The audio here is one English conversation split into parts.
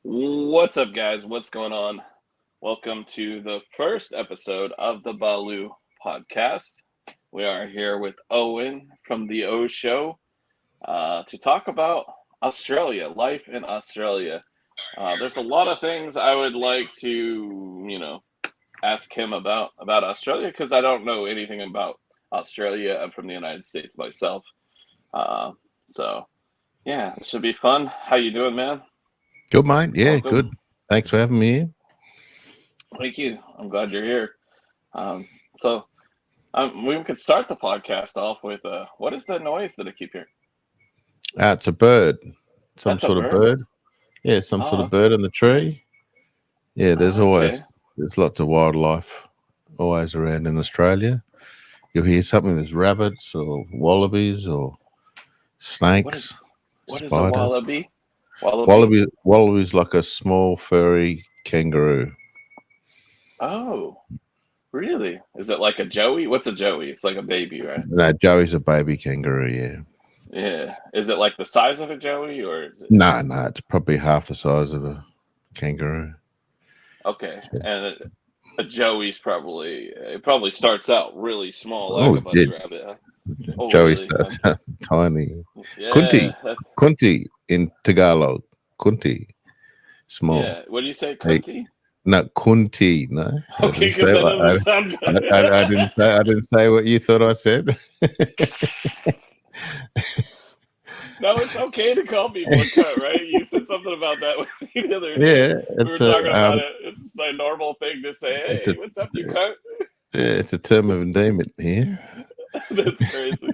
What's up, guys? What's going on? Welcome to the first episode of the Baliw podcast. We are here with Owen from the O Show to talk about Australia, life in Australia. There's a lot of things I would like to, ask him about Australia because I don't know anything about Australia. I'm from the United States myself. Uh, so, yeah, it should be fun. How you doing, man? Good, mate. Yeah, Welcome. good. Thanks for having me here. Thank you. I'm glad you're here. So we could start the podcast off with what is the noise that I keep hearing? It's a bird. That's a Sort of bird? bird. Yeah, some sort of bird in the tree. Yeah, there's lots of wildlife always around in Australia. You'll hear something. There's rabbits or wallabies or snakes. What is a spiders. wallaby? Wallaby's like a small furry kangaroo. Oh, really? Is it like a joey? What's a joey? It's like a baby, right? No, Joey's a baby kangaroo, yeah. Yeah. Is it like the size of a joey or is it... No, it's probably half the size of a kangaroo. Okay. And a joey's probably starts out really small, like a bunny rabbit, huh? Joey starts out tiny. Yeah, Kunti in Tagalog. Kunti. Small. Yeah. What do you say, kunti? No, Kunti. No. Okay, because that doesn't sound good. I didn't say what you thought I said. No, it's okay to call people a cunt, right? You said something about that with me the other day. Yeah, we were talking about it. It's just a normal thing to say, hey, what's up, you cunt? Yeah, it's a term of endearment here. That's crazy.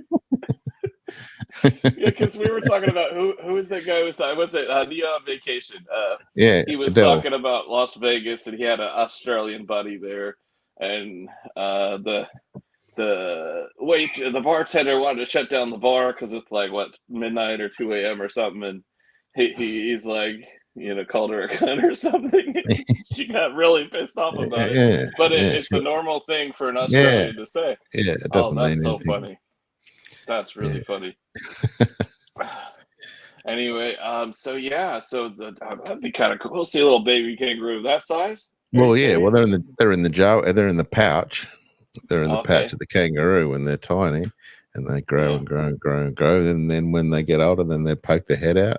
Yeah, because we were talking about who is that guy who was Neon Vacation. Yeah, he was Adele. talking about Las Vegas, and he had an Australian buddy there, and the bartender wanted to shut down the bar because it's like midnight or 2 a.m. or something, and he's like, called her a cunt or something. She got really pissed off about it. But it's a normal thing for an Australian to say. Yeah, it doesn't mean anything. That's so funny. That's really funny. Anyway, so that'd be kind of cool. See a little baby kangaroo of that size. Well, yeah. Well, they're in the pouch. They're in the pouch of the kangaroo when they're tiny, and they grow and grow and grow and grow. And then when they get older, then they poke their head out.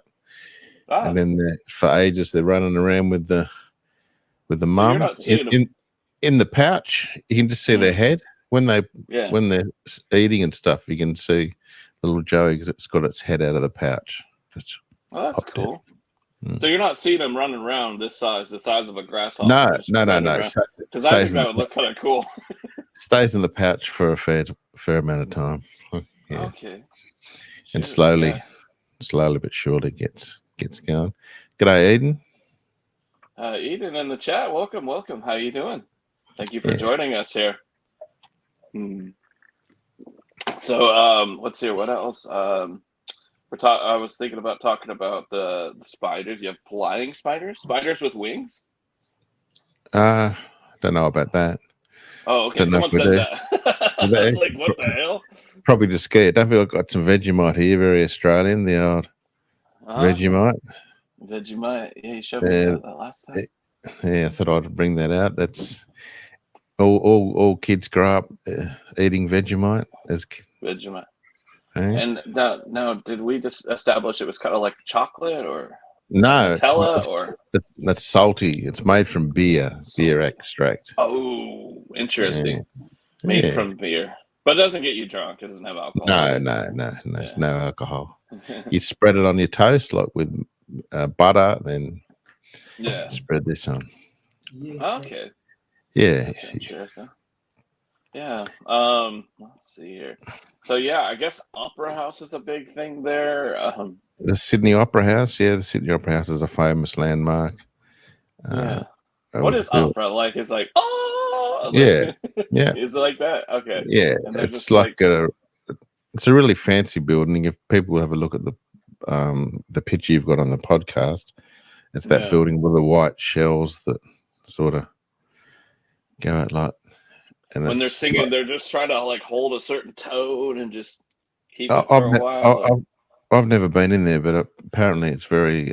And then for ages they're running around with the mum in the pouch. You can just see their head when they're eating and stuff. You can see the little Joey because it's got its head out of the pouch. That's cool. So you're not seeing them running around the size of a grasshopper. No. Because I think that would look kind of cool. Stays in the pouch for a fair amount of time. Yeah. Okay. And slowly but surely gets going. G'day, Eden. Eden in the chat. Welcome. How you doing? Thank you for joining us here. So let's see what else. I was thinking about talking about the spiders. You have flying spiders with wings. Don't know about that. Oh, okay. Someone said that. I was like, what the hell? Probably just scared. Don't feel I've got some Vegemite here, very Australian, the old Vegemite. Vegemite. Yeah, you showed me that last time. Yeah, I thought I'd bring that out. That's all kids grow up eating Vegemite as Vegemite. Right? And now, did we just establish it was kind of like chocolate or no? Nutella that's salty. It's made from beer extract. Oh, interesting. Yeah. Made from beer, but it doesn't get you drunk. It doesn't have alcohol. No. There's no alcohol. You spread it on your toast like with butter, then spread this on. Okay. Yeah. That's interesting. Yeah. Let's see here. So I guess Opera House is a big thing there. The Sydney Opera House. Yeah, the Sydney Opera House is a famous landmark. What is opera like? It's like yeah. Is it like that? Okay. Yeah, it's like it's a really fancy building. If people have a look at the picture you've got on the podcast, it's that building with the white shells that sort of go out like. And when they're singing, they're just trying to like hold a certain tone and just keep it for a while. I've never been in there, but apparently it's very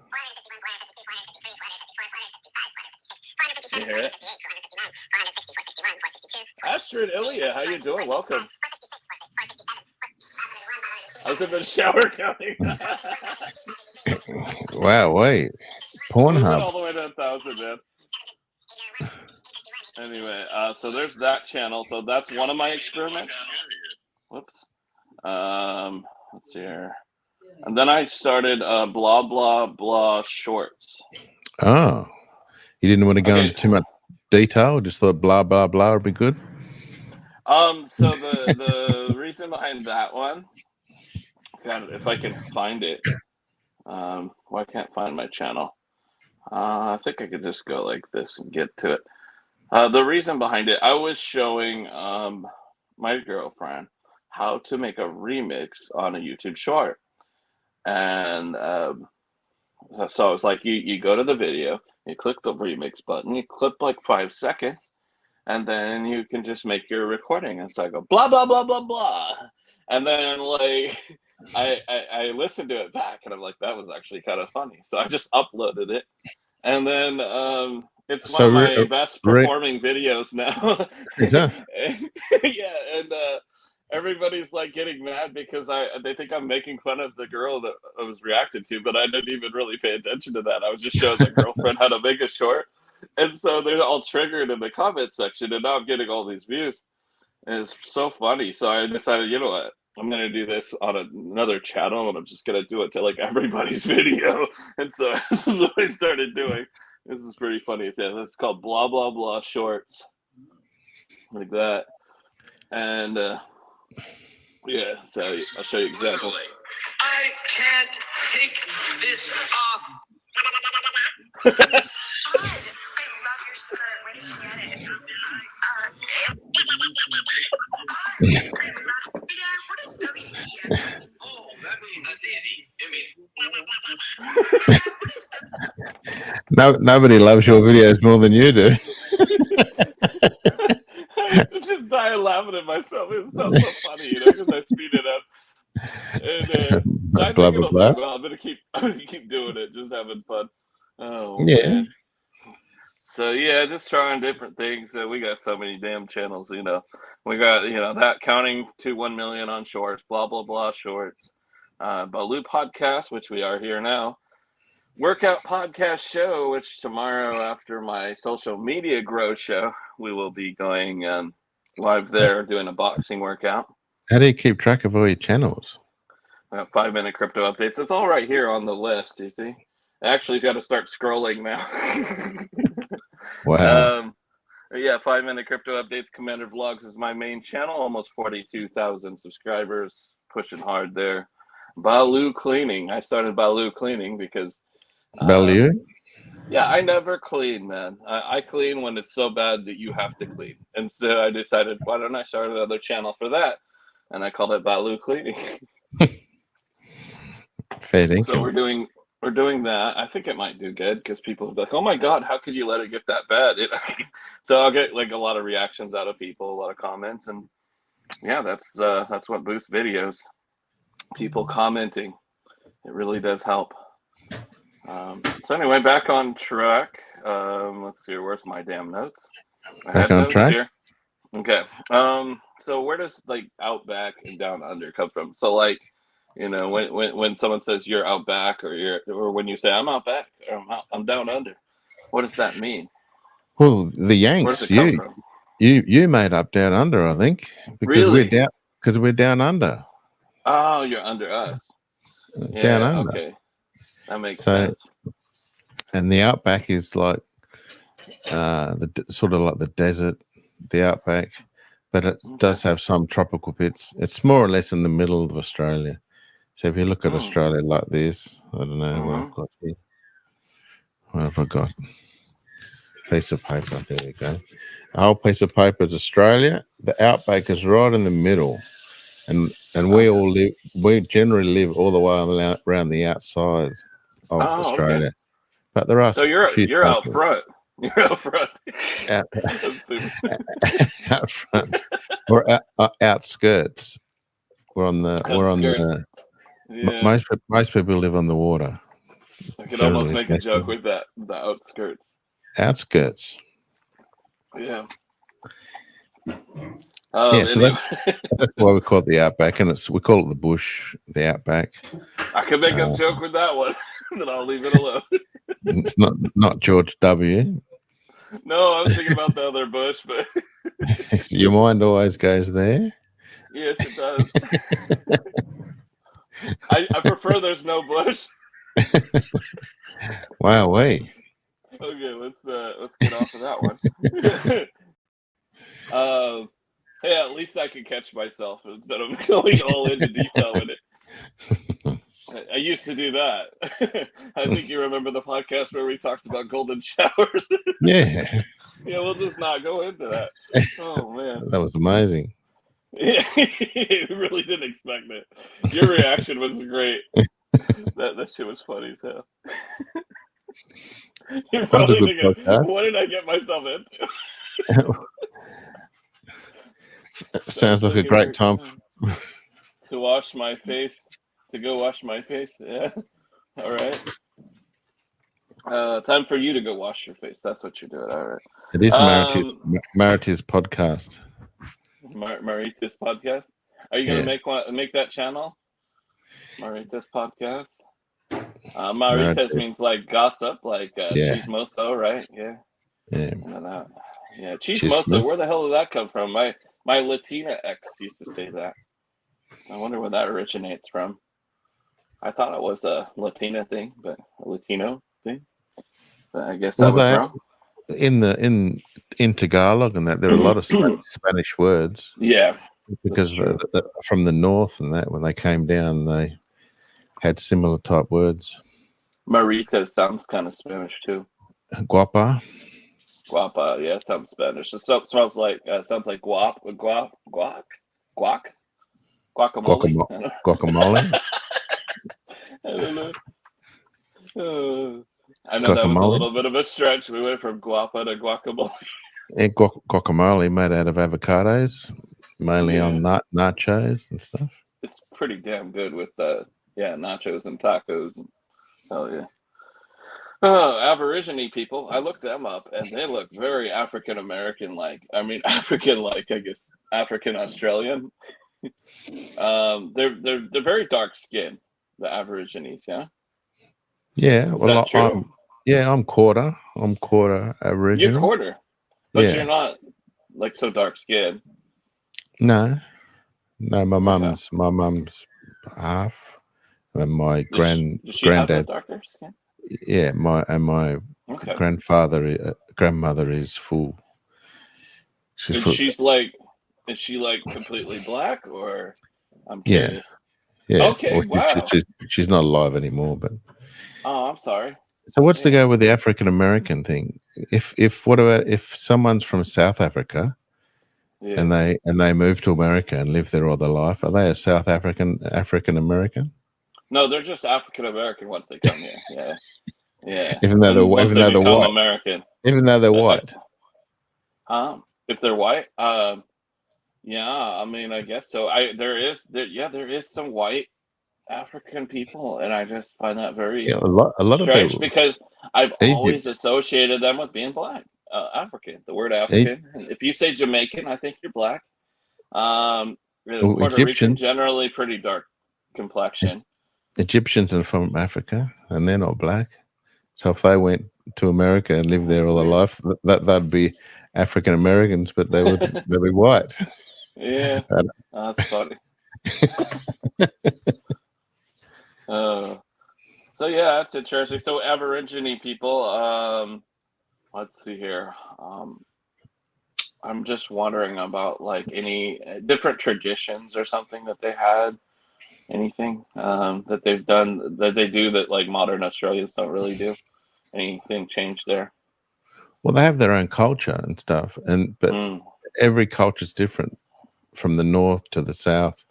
You hear it? Astrid Ilya, how you doing? Welcome. I was in the shower counting. Wow, wait. Moving Pornhub. all the way to 1,000, man. Anyway, so there's that channel. So that's one of my experiments. Whoops. Let's see here. And then I started blah blah blah shorts. Oh, you didn't want to go into too much detail. Just thought blah blah blah would be good. So the reason behind that one, God, if I can find it, well, I can't find my channel. I think I could just go like this and get to it. The reason behind it, I was showing my girlfriend how to make a remix on a YouTube short. And so it's like you go to the video, you click the remix button, you clip like 5 seconds, and then you can just make your recording. And so I go blah blah blah blah blah, and then like I listened to it back, and I'm like, that was actually kind of funny. So I just uploaded it, and then it's one of my best performing videos now. Is that? Yeah, and everybody's like getting mad because they think I'm making fun of the girl that I was reacting to, but I didn't even really pay attention to that. I was just showing my girlfriend how to make a short. And so they're all triggered in the comment section, and now I'm getting all these views. And it's so funny. So I decided, you know what? I'm going to do this on another channel, and I'm just going to do it to like everybody's video. And so this is what I started doing. This is pretty funny. It's called blah, blah, blah shorts. Like that. And yeah, so I'll show you an example. I can't take this off. I love your skirt. Where did you get it? What is WTF? Oh, that's easy. Nobody loves your videos more than you do. I just dying laughing at myself. It sounds so funny, because I speed it up. And so I think it'll do well. I'm gonna keep doing it, just having fun. Oh yeah. Man. So yeah, just trying different things. We got so many damn channels. We got that counting to 1 million on shorts. Blah blah blah shorts. Baliw podcast, which we are here now. Workout podcast show, which tomorrow after my social media grow show, we will be going live there doing a boxing workout. How do you keep track of all your channels? 5-minute crypto updates. It's all right here on the list, you see. I actually got to start scrolling now. Wow. Yeah, 5-minute crypto updates. Commander Vlogs is my main channel. Almost 42,000 subscribers. Pushing hard there. Baliw Cleaning. I started Baliw Cleaning because... Baliw? Yeah, I never clean, man. I clean when it's so bad that you have to clean. And so I decided, why don't I start another channel for that? And I called it Baliw Cleaning. Fair dinkum. So we're doing that. I think it might do good because people will be like, oh my God, how could you let it get that bad? So I'll get like a lot of reactions out of people, a lot of comments. And yeah, that's what boosts videos. People commenting. It really does help. So anyway, back on track. Let's see, where's my damn notes? Back on track? Here. Okay. So where does like Outback and Down Under come from? So like, when someone says you're Outback or when you say I'm Outback or I'm Down Under, what does that mean? Well, the Yanks, you made up Down Under, I think, because really? we're down under. Oh, you're under us. Down under. Okay. That makes sense. And the Outback is like sort of like the desert, the Outback, but it does have some tropical bits. It's more or less in the middle of Australia. So if you look at Australia like this, I don't know what I've got here. What have I got? Piece of paper. There we go. The whole piece of paper is Australia. The Outback is right in the middle. And we generally live all the way around the outside of Australia. Okay. But there are you're out front. You're out front. Out front. Or outskirts. We're on the yeah. Most people live on the water. I could almost make a joke with that, the outskirts. Outskirts. Yeah. So that's why we call it the Outback, and we call it the bush, the Outback. I could make a joke with that one, but I'll leave it alone. It's not George W. No, I was thinking about the other bush, but Your mind always goes there. yes, it does. I prefer there's no bush. Wow, way. Okay, let's get off of that one. Hey, at least I can catch myself instead of going all into detail with it. I used to do that. I think you remember the podcast where we talked about golden showers. Yeah, Yeah, we'll just not go into that. Oh man, that was amazing. yeah, you really didn't expect it. Your reaction was great. That shit was funny as hell. You're That was a probably good thinking, podcast. what did I get myself into? Sounds like a great time. To wash my face. To go wash my face. Yeah. All right. Time for you to go wash your face. That's what you're doing. All right. It is Maritis podcast. Maritis podcast. Are you gonna make that channel? Maritis podcast. Marites means like gossip, like chismoso, right? Yeah. Yeah. Yeah. Chismoso. Where the hell did that come from? My Latina ex used to say that. I wonder where that originates from. I thought it was a Latina thing, but a Latino thing. But I guess I was wrong. In Tagalog and that there are a lot of Spanish words. Yeah. Because from the north and that when they came down they had similar type words. Marita sounds kind of Spanish too. Guapa, yeah, sounds Spanish. It sounds like guac, guacamole. Guacamole. I don't know. I know that was a little bit of a stretch. We went from guapa to guacamole. And guacamole made out of avocados, mainly on nachos and stuff. It's pretty damn good with nachos and tacos. Hell yeah. Oh, Aborigine people. I looked them up and they look very African American like. I mean African like, I guess African Australian. They're very dark skinned, the Aborigines, yeah? Yeah. Is that true? I'm quarter. I'm quarter Aboriginal. You're quarter. But you're not like so dark skinned. No, my mum's half, and my granddad. Darker skin? Yeah, my grandmother is full. Is she like completely black or? I'm curious. Yeah. Okay. Wow. She's not alive anymore, but. Oh, I'm sorry. So what's the go with the African American thing? What about if someone's from South Africa, and they move to America and live there all their life? Are they a South African American? No, they're just African American once they come here. Yeah. Even though they're white. American. Even though they're white. If they're white, yeah. I mean, I guess so. There is some white African people, and I just find that very a lot strange of people, because I've always associated them with being black. African, the word African. If you say Jamaican, I think you're black. Puerto Rican, generally pretty dark complexion. Egyptians are from Africa, and they're not black. So if they went to America and lived there all their life, that'd be African Americans, but they'd be white. Yeah, that's funny. So yeah, that's interesting. So Aborigine people, let's see here. I'm just wondering about like any different traditions or something that they had. Anything that they've done that they do that like modern Australians don't really do. Anything changed there? Well, they have their own culture and stuff, but every culture is different from the north to the south.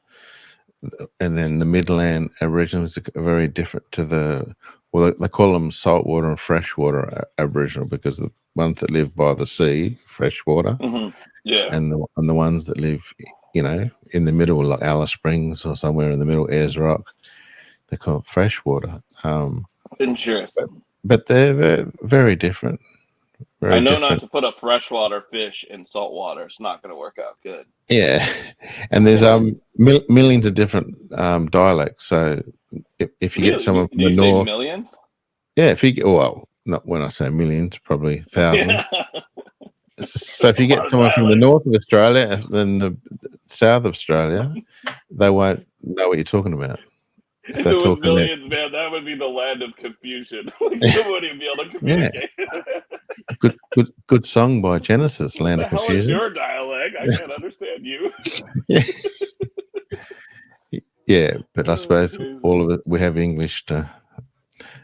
And then the Midland Aboriginals are very different to they call them saltwater and freshwater Aboriginal because the ones that live by the sea, freshwater, and the ones that live, in the middle, like Alice Springs or somewhere in the middle, Ayers Rock, they call it freshwater. Interesting. But they're very, very different. I know not to put a freshwater fish in salt water. It's not going to work out good. Yeah, and there's millions of different dialects. So if you get someone from the north, millions. Yeah, not when I say millions, probably thousands. So if you get someone from the north of Australia, then the south of Australia, they won't know what you're talking about. If it was millions, man, that would be the land of confusion. Like, you wouldn't be able to communicate. Yeah. Good song by Genesis, Land of Confusion. What the hell is your dialect? I can't understand you. Yeah, but I suppose all of it, we have English to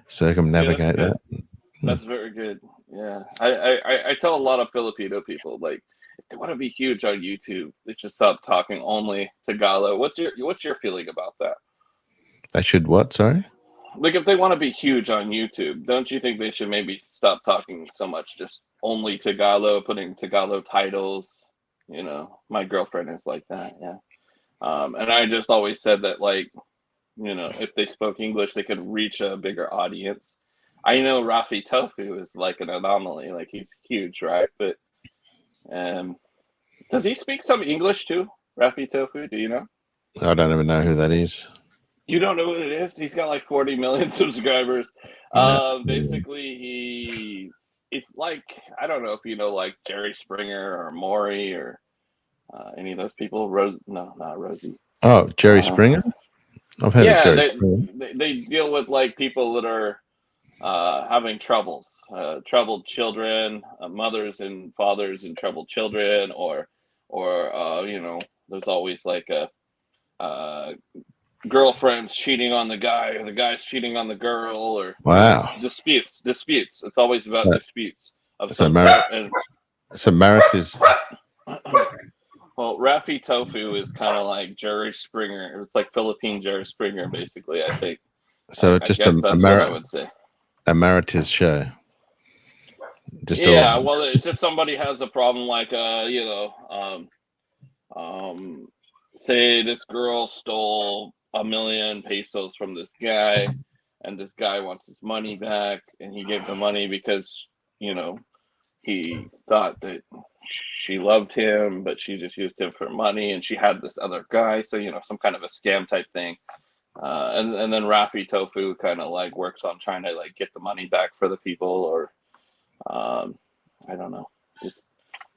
circumnavigate that. That's very good. Yeah, I tell a lot of Filipino people, like, if they want to be huge on YouTube, they should stop talking only Tagalog. What's your feeling about that? They should what? Sorry. Like, if they want to be huge on YouTube, don't you think they should maybe stop talking so much, just only Tagalog, putting Tagalog titles? You know, my girlfriend is like that. Yeah. And I just always said that, like, you know, if they spoke English, they could reach a bigger audience. I know Rafi Tofu is like an anomaly, like he's huge, right? But does he speak some English too, Rafi Tofu? Do you know? I don't even know who that is. You don't know who it is? He's got like 40 million subscribers. Basically, it's like, I don't know if you know, like Jerry Springer or Maury or any of those people. No, not Rosie. Oh, Jerry Springer? I've heard of Jerry Springer. They deal with like people that are having troubles, troubled children, mothers and fathers and troubled children, or you know, there's always like a girlfriend's cheating on the guy, or the guy's cheating on the girl, or disputes. It's always about disputes of some sort. So marriage is. Well, Rafi Tofu is kind of like Jerry Springer. It's like Philippine Jerry Springer, basically. I think. So just that's what I would say. Emeritus show. Well, it's just somebody has a problem, like you know, say this girl stole 1 million pesos from this guy, and this guy wants his money back, and he gave the money because, you know, he thought that she loved him, but she just used him for money, and she had this other guy, so, you know, some kind of a scam type thing. And then Rafi Tofu kind of like works on trying to like get the money back for the people, or I don't know, just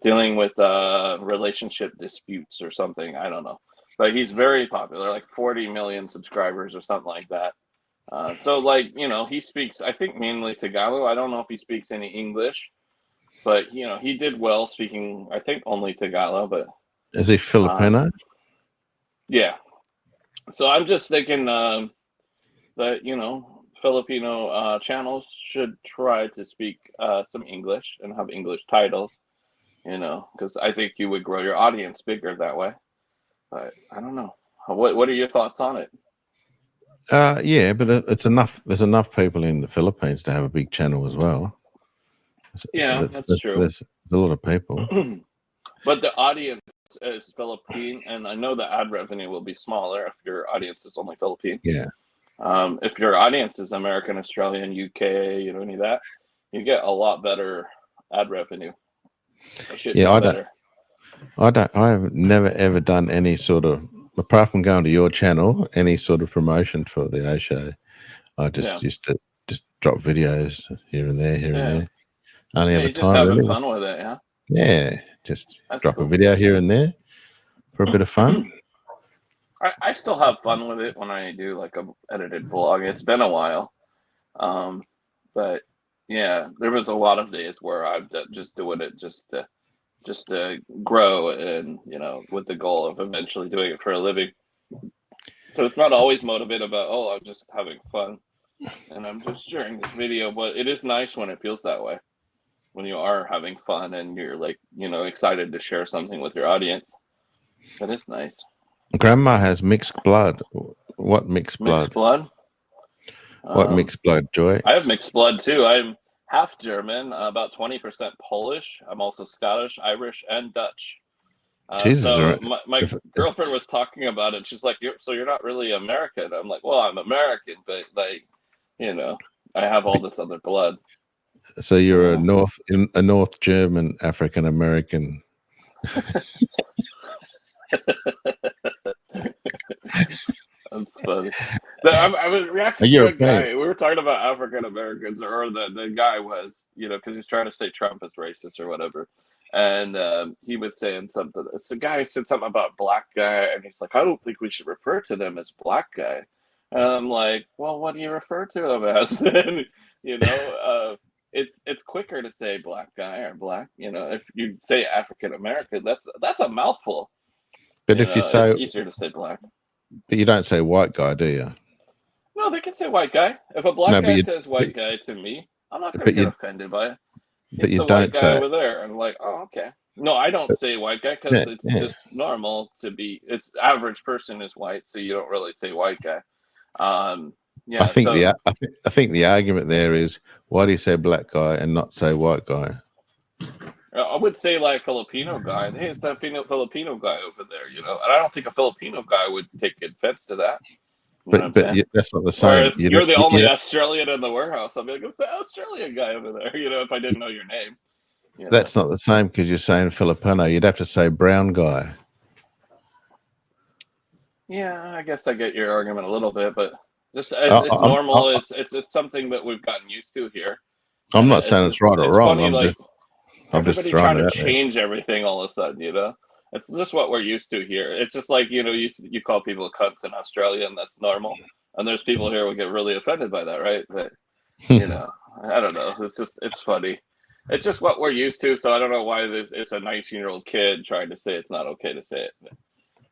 dealing with relationship disputes or something. I don't know, but he's very popular, like 40 million subscribers or something like that. So like, you know, he speaks, I think, mainly Tagalog. I don't know if he speaks any English, but you know, he did well speaking, I think, only Tagalog. But is he Filipino? Yeah. So I'm just thinking that, you know, Filipino channels should try to speak some English and have English titles, you know, because I think you would grow your audience bigger that way. But I don't know. What are your thoughts on it? Yeah, but it's enough. There's enough people in the Philippines to have a big channel as well. That's true. There's a lot of people. But the audience is Philippine, and I know the ad revenue will be smaller if your audience is only Philippine. Yeah. If your audience is American, Australian, UK, you know, any of that, you get a lot better ad revenue. I have never ever done any sort of, apart from going to your channel, any sort of promotion for the O Show. I just used to just drop videos here and there, and there. Only have a time. Just having fun with it, yeah. Yeah, just drop a video here and there for a bit of fun. I still have fun with it when I do like a edited vlog. It's been a while, but yeah, there was a lot of days where I'm just doing it just to grow, and you know, with the goal of eventually doing it for a living. So it's not always motivated about, oh, I'm just having fun and I'm just sharing this video, but it is nice when it feels that way, when you are having fun and you're like, you know, excited to share something with your audience. That is nice. Grandma has mixed blood. What mixed blood? Mixed blood? What mixed blood, Joy? I have mixed blood too. I'm half German, about 20% Polish. I'm also Scottish, Irish, and Dutch. Jesus, so my girlfriend was talking about it. She's like, so you're not really American. I'm like, well, I'm American, but like, you know, I have all this other blood. So you're a North German African American. That's funny. I was reacting to a guy. We were talking about African Americans, or the guy was, you know, because he's trying to say Trump is racist or whatever. and he was saying something. It's the guy said something about black guy, and he's like, I don't think we should refer to them as black guy. And I'm like, well, what do you refer to them as then? It's quicker to say black guy or black. If you say African American, that's a mouthful. But if you say, it's easier to say black. But you don't say white guy, do you? No, they can say white guy. If a black guy says white guy to me, I'm not going to get offended by it. But you the don't white guy say over there. I'm like, oh, okay. No, I don't say white guy because it's just normal to be. It's average person is white, so you don't really say white guy. Yeah, I think the argument there is, why do you say black guy and not say white guy? I would say like Filipino guy. Hey, it's that Filipino guy over there, And I don't think a Filipino guy would take offense to that. But that's not the same. You're the only Australian in the warehouse. I'll be like, it's the Australian guy over there. If I didn't know your name. That's not the same because you're saying Filipino. You'd have to say brown guy. Yeah, I guess I get your argument a little bit, but just it's normal. It's something that we've gotten used to here. I'm not saying it's right or wrong. Funny, I'm just trying to change everything all of a sudden. It's just what we're used to here. It's just like you call people cunts in Australia, and that's normal. And there's people here who get really offended by that, right? But I don't know. It's funny. It's just what we're used to. So I don't know why it's a 19-year-old kid trying to say it's not okay to say it. But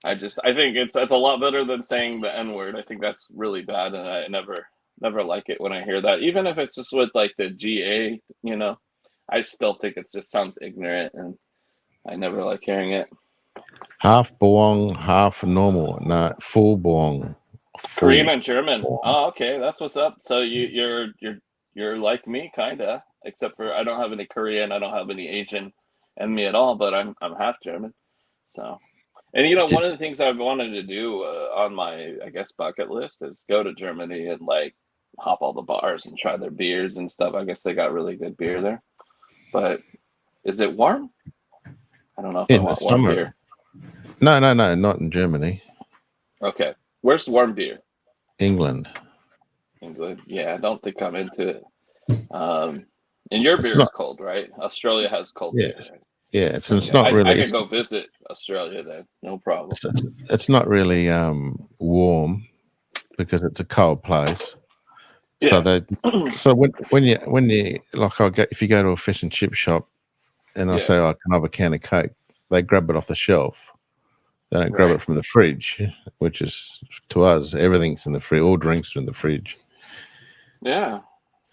I think it's a lot better than saying the N-word. I think that's really bad, and I never like it when I hear that. Even if it's just with like the GA, I still think it just sounds ignorant, and I never like hearing it. Half Boong, half normal, not full Boong. Korean and German. Oh, okay, that's what's up. So you're like me, kinda, except for I don't have any Korean, I don't have any Asian in me at all, but I'm half German. So, and one of the things I've wanted to do on my bucket list is go to Germany and like hop all the bars and try their beers and stuff. I guess they got really good beer there. But is it warm? I don't know if I want warm beer. No, not in Germany. Okay. Where's warm beer? England. Yeah, I don't think I'm into it. And your beer is cold, right? Australia has cold beer. Right? Yeah, it's not really. I could go visit Australia then, no problem. It's not really warm because it's a cold place. Yeah. So when you if you go to a fish and chip shop and I say I can have a can of Coke, they grab it off the shelf. They don't grab it from the fridge, which is, to us, everything's in the fridge. All drinks are in the fridge. Yeah.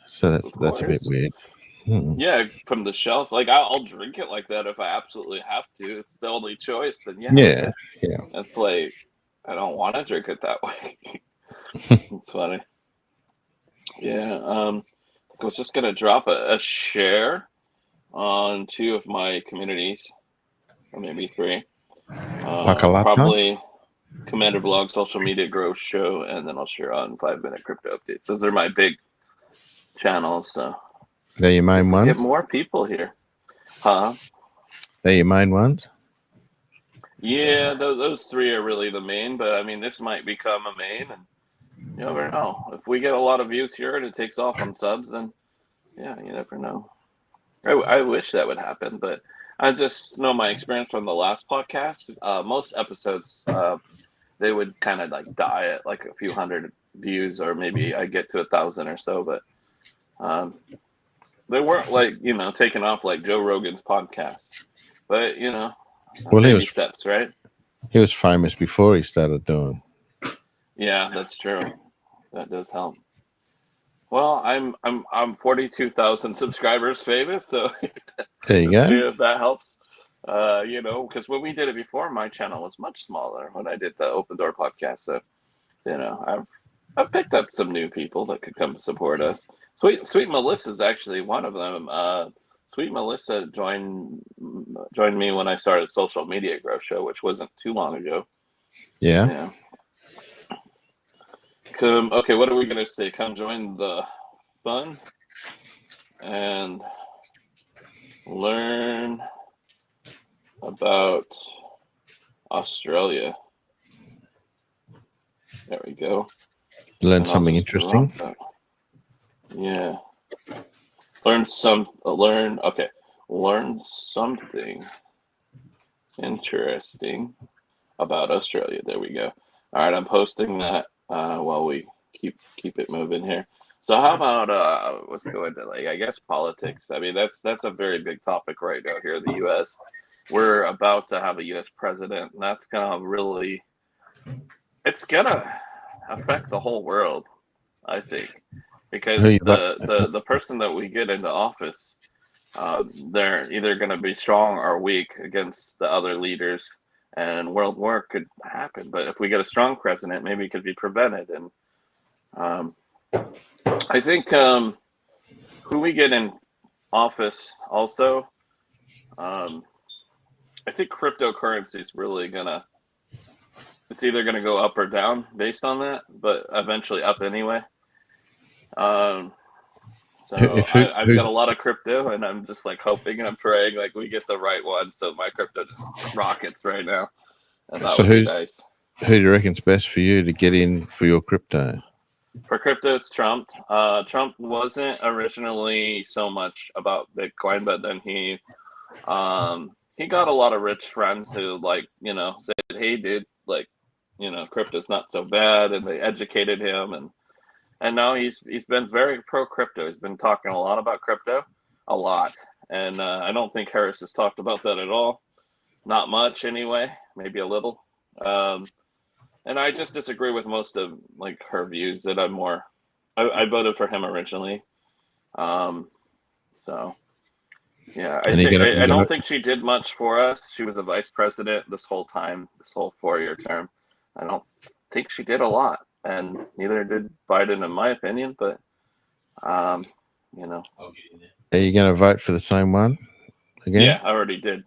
So that's a bit weird. Yeah, from the shelf. Like I'll drink it like that if I absolutely have to. It's the only choice. Then yeah. That's like I don't want to drink it that way. It's funny. Yeah. I was just gonna drop a share on 2 of my communities, or maybe 3. Probably Commander Blog, Social Media Growth Show, and then I'll share on 5-Minute Crypto Updates. Those are my big channels. So they're your main ones? Get more people here. Huh? They're your main ones? Yeah, those 3 are really the main, but I mean, this might become a main, and you never know. If we get a lot of views here and it takes off on subs, then yeah, you never know. I wish that would happen, but I just know my experience from the last podcast. Most episodes, they would kind of like die at like a few hundred views, or maybe I get to 1,000 or so. But they weren't like taking off like Joe Rogan's podcast. But baby steps, right? He was famous before he started doing. Yeah, that's true. That does help. Well, I'm 42,000 subscribers famous, so there you go. See if that helps. Because when we did it before, my channel was much smaller when I did the Open Door podcast. So, I've picked up some new people that could come support us. Sweet Melissa is actually one of them. Sweet Melissa joined me when I started Social Media Growth Show, which wasn't too long ago. Yeah. Okay, what are we gonna say? Come join the fun and learn about Australia. There we go. Learn something interesting. Yeah. Learn. Okay. learn something interesting about Australia. There we go. All right, I'm posting that while we keep it moving here. So how about let's go into like I guess politics. I mean that's a very big topic right now here in the U.S. We're about to have a U.S. president, and that's gonna affect the whole world, I think, Who because you vote? the person that we get into office, they're either going to be strong or weak against the other leaders, and world war could happen. But if we get a strong president, maybe it could be prevented. And I think who we get in office also, I think cryptocurrency is really gonna. It's either gonna go up or down based on that, but eventually up anyway. So I've got a lot of crypto, and I'm just like hoping and I'm praying like we get the right one, so my crypto just rockets right now, and that would be nice. Who do you reckon's best for you to get in for your crypto? For crypto, it's Trump. Trump wasn't originally so much about Bitcoin, but then he got a lot of rich friends who said, "Hey, dude, crypto's not so bad," and they educated him, and now he's been very pro crypto. He's been talking a lot about crypto, a lot, and I don't think Harris has talked about that at all. Not much, anyway. Maybe a little. And I just disagree with most of her views. That I voted for him originally. So yeah, I don't think she did much for us. She was the vice president this whole time, this whole 4-year term. I don't think she did a lot, and neither did Biden, in my opinion. But are you going to vote for the same one again? Yeah, I already did.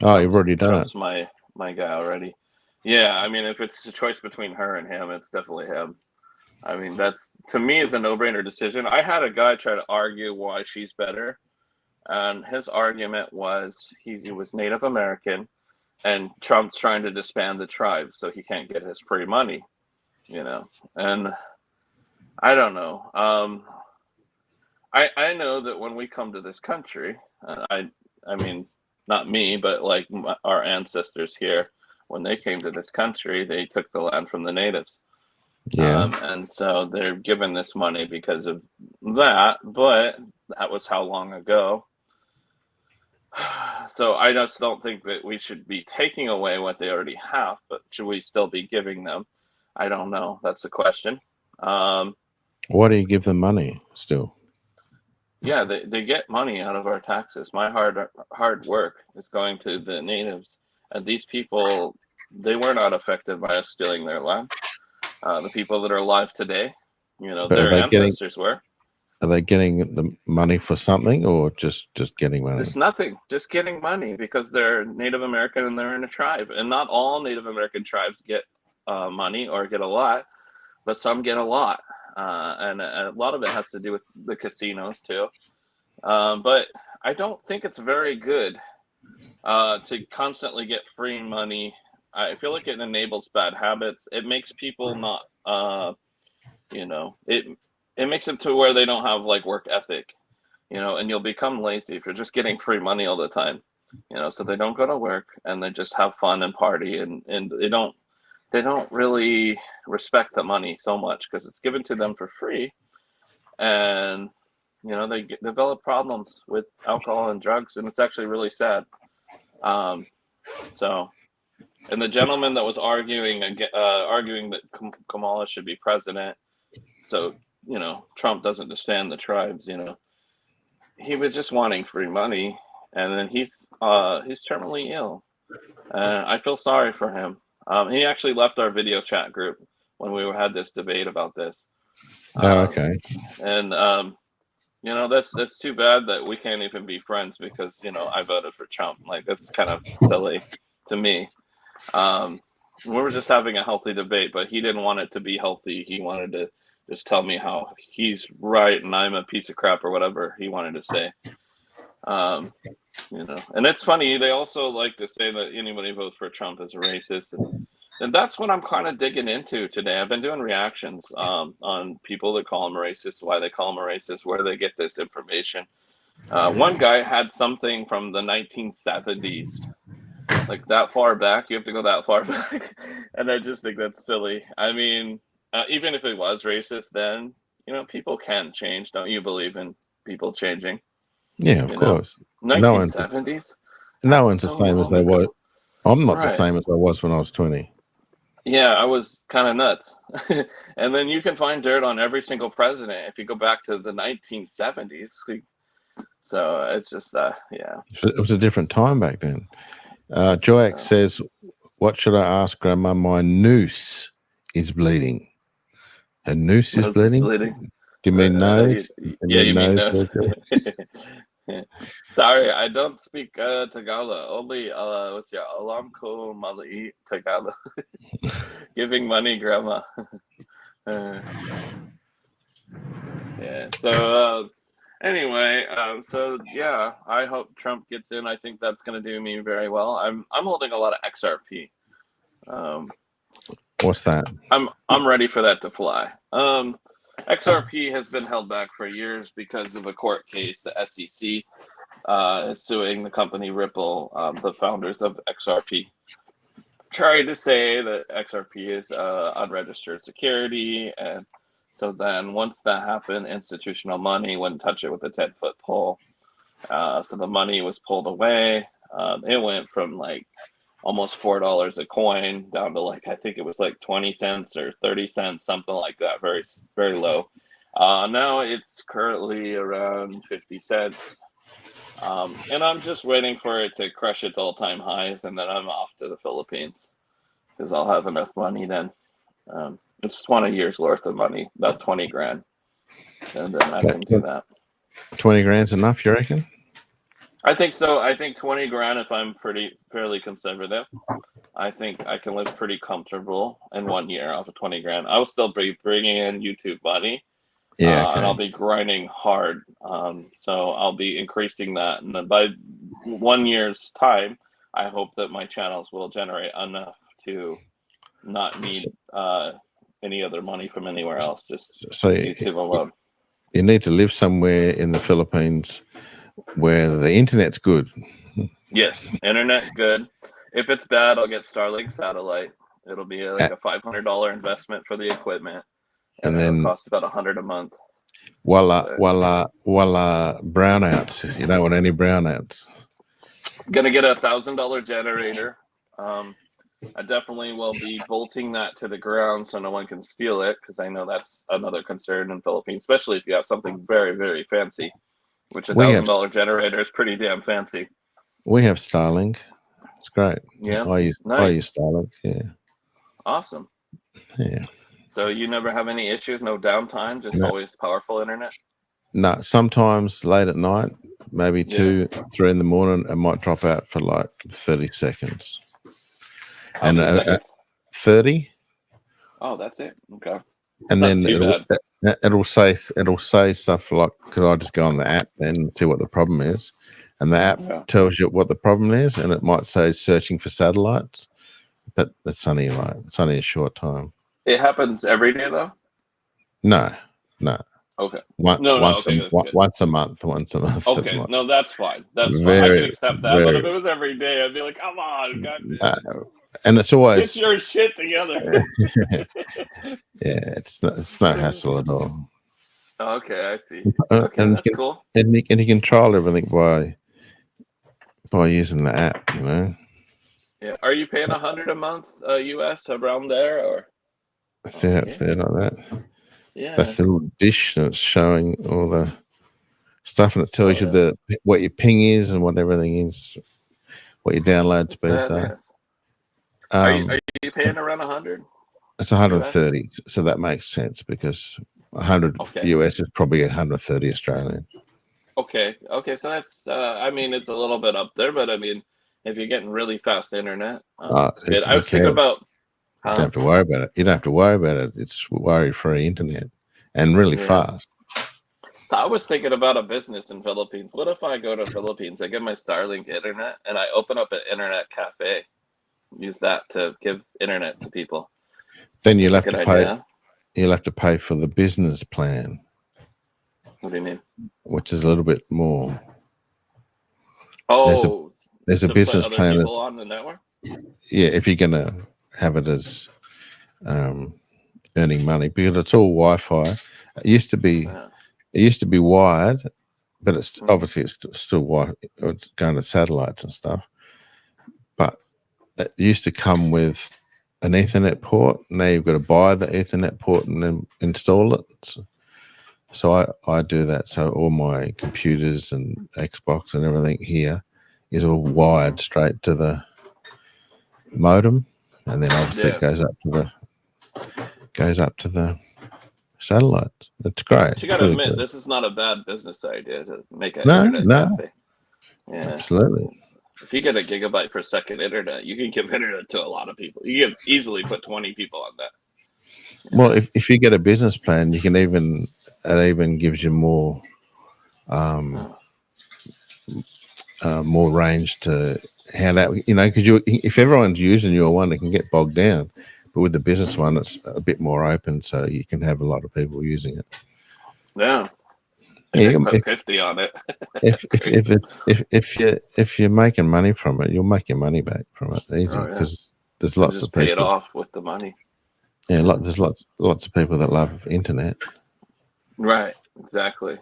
Oh, you've already done Trump's my guy already. Yeah, I mean, if it's a choice between her and him, it's definitely him. I mean, that's, to me, is a no-brainer decision. I had a guy try to argue why she's better, and his argument was he was Native American, and Trump's trying to disband the tribe so he can't get his free money, And I don't know. I know that when we come to this country, I mean, not me, but our ancestors here, when they came to this country, they took the land from the natives. Yeah. And so they're given this money because of that, but that was how long ago. So I just don't think that we should be taking away what they already have, but should we still be giving them? I don't know. That's a question. Why do you give them money still? Yeah, they get money out of our taxes. My hard work is going to the natives, and these people, they were not affected by us stealing their land. The people that are alive today, their ancestors were. Are they getting the money for something, or just getting money? It's nothing, just getting money because they're Native American and they're in a tribe. And not all Native American tribes get money or get a lot, but some get a lot. And a lot of it has to do with the casinos too. But I don't think it's very good to constantly get free money. I feel like it enables bad habits. It makes people not, it makes it to where they don't have work ethic, and you'll become lazy if you're just getting free money all the time, so they don't go to work and they just have fun and party, and they don't really respect the money so much because it's given to them for free, and they develop problems with alcohol and drugs, and it's actually really sad. So, and the gentleman that was arguing that Kamala should be president, so Trump doesn't disband the tribes. He was just wanting free money, and then he's terminally ill. I feel sorry for him. He actually left our video chat group when we had this debate about this. Oh, okay. And that's too bad that we can't even be friends because I voted for Trump. That's kind of silly to me. We were just having a healthy debate, but he didn't want it to be healthy. He wanted to just tell me how he's right and I'm a piece of crap or whatever he wanted to say. And it's funny. They also like to say that anybody who votes for Trump is a racist. And that's what I'm kind of digging into today. I've been doing reactions on people that call him a racist, why they call him a racist, where they get this information. One guy had something from the 1970s, like that far back. You have to go that far back, and I just think that's silly. I mean, even if it was racist, then people can change. Don't you believe in people changing? Yeah, of course. No one's 1970s. no That's one's the so same as long they were. ago. I'm not the Right. same as I was when I was 20. Yeah, I was kind of nuts. And then you can find dirt on every single president if you go back to the 1970s. So it's just, yeah. It was a different time back then. It's, Joax says, "What should I ask Grandma? My noose is bleeding. Her noose is nose is bleeding. bleeding. Do you mean nose? Yeah, you mean nose? nose. Sorry, I don't speak Tagalog. Only what's your alam ko maliit Tagalog. Giving money, grandma. Yeah. So anyway, so yeah, I hope Trump gets in. I think that's going to do me very well. I'm holding a lot of XRP. What's that? I'm ready for that to fly. XRP has been held back for years because of a court case. The SEC is suing the company Ripple, the founders of XRP, trying to say that XRP is unregistered security. And so then once that happened, institutional money wouldn't touch it with a 10-foot pole. So the money was pulled away. It went from like almost $4 a coin down to like, I think it was like 20 cents or 30 cents, something like that. Very, very low. Now it's currently around 50 cents. And I'm just waiting for it to crush its all-time highs, and then I'm off to the Philippines because I'll have enough money then. I just want a year's worth of money, about 20 grand, and then I can do that. 20 grand's enough, you reckon? I think so. I think 20 grand, if I'm fairly conservative, I think I can live pretty comfortable in 1 year off of 20 grand. I will still be bringing in YouTube money. Yeah, okay. And I'll be grinding hard. So I'll be increasing that. And then by 1 year's time, I hope that my channels will generate enough to not need any other money from anywhere else, just so YouTube alone. You need to live somewhere in the Philippines where the internet's good. Yes, internet good. If it's bad, I'll get Starlink satellite. It'll be like a $500 investment for the equipment. And then it'll cost about $100 a month. Voila, brownouts. You don't want any brownouts. Gonna get a $1,000 generator. I definitely will be bolting that to the ground so no one can steal it, because I know that's another concern in Philippines, especially if you have something very, very fancy, which $1,000 generator is pretty damn fancy. We have Starlink. It's great. Yeah, I use Starlink. Yeah. Awesome. Yeah. So you never have any issues, no downtime, just always powerful internet? No, sometimes late at night, maybe 2, 3 in the morning, it might drop out for like 30 seconds. How many seconds? 30. Oh, that's it. Okay. And then it'll say stuff like, could I just go on the app then and see what the problem is? And the app tells you what the problem is, and it might say searching for satellites, but it's only a short time. It happens every day though? No. Okay. Once a month. Okay. No, that's fine. That's fine. I can accept that. But if it was every day, I'd be like, come on, goddamn. And it's always get your shit together. Yeah, it's no hassle at all. Okay, I see. Okay, and that's cool. And you can control everything by using the app, you know. Yeah. Are you paying $100 a month US around there, or? See how it's there like that. Yeah. That's the little dish that's showing all the stuff, and it tells you what your ping is and what everything is, what your download speeds are. Are you paying around 100? It's 130, US? So that makes sense because 100 US is probably 130 Australian. Okay, so that's I mean, it's a little bit up there, but I mean, if you're getting really fast internet, it's good. I was thinking about. You don't have to worry about it. You don't have to worry about it. It's worry-free internet and really fast. So I was thinking about a business in Philippines. What if I go to Philippines, I get my Starlink internet, and I open up an internet cafe, use that to give internet to people? Then you'll have to pay. You'll have to pay for the business plan. What do you mean? Which is a little bit more. Oh, there's a to put business other plan. people on the network. Yeah, if you're gonna have it as earning money, because it's all Wi-Fi. It used to be wired, but it's obviously it's still wired. It's going to satellites and stuff. But it used to come with an Ethernet port. Now you've got to buy the Ethernet port and then install it. So I do that. So all my computers and Xbox and everything here is all wired straight to the modem, and then obviously it goes up to the satellite. It's great. But you got to admit, this is not a bad business idea to make an internet cafe. Yeah, absolutely. If you get a gigabyte per second internet, you can give internet to a lot of people. You can easily put 20 people on that. Well, if you get a business plan, you can it even gives you more more range to hand out. Because if everyone's using your one, it can get bogged down. But with the business one, it's a bit more open, so you can have a lot of people using it. Yeah. You put 50 on it. if you're making money from it, you'll make your money back from it easy, because there's lots of people. Pay it off with the money. Yeah, there's lots of people that love internet. Right, exactly.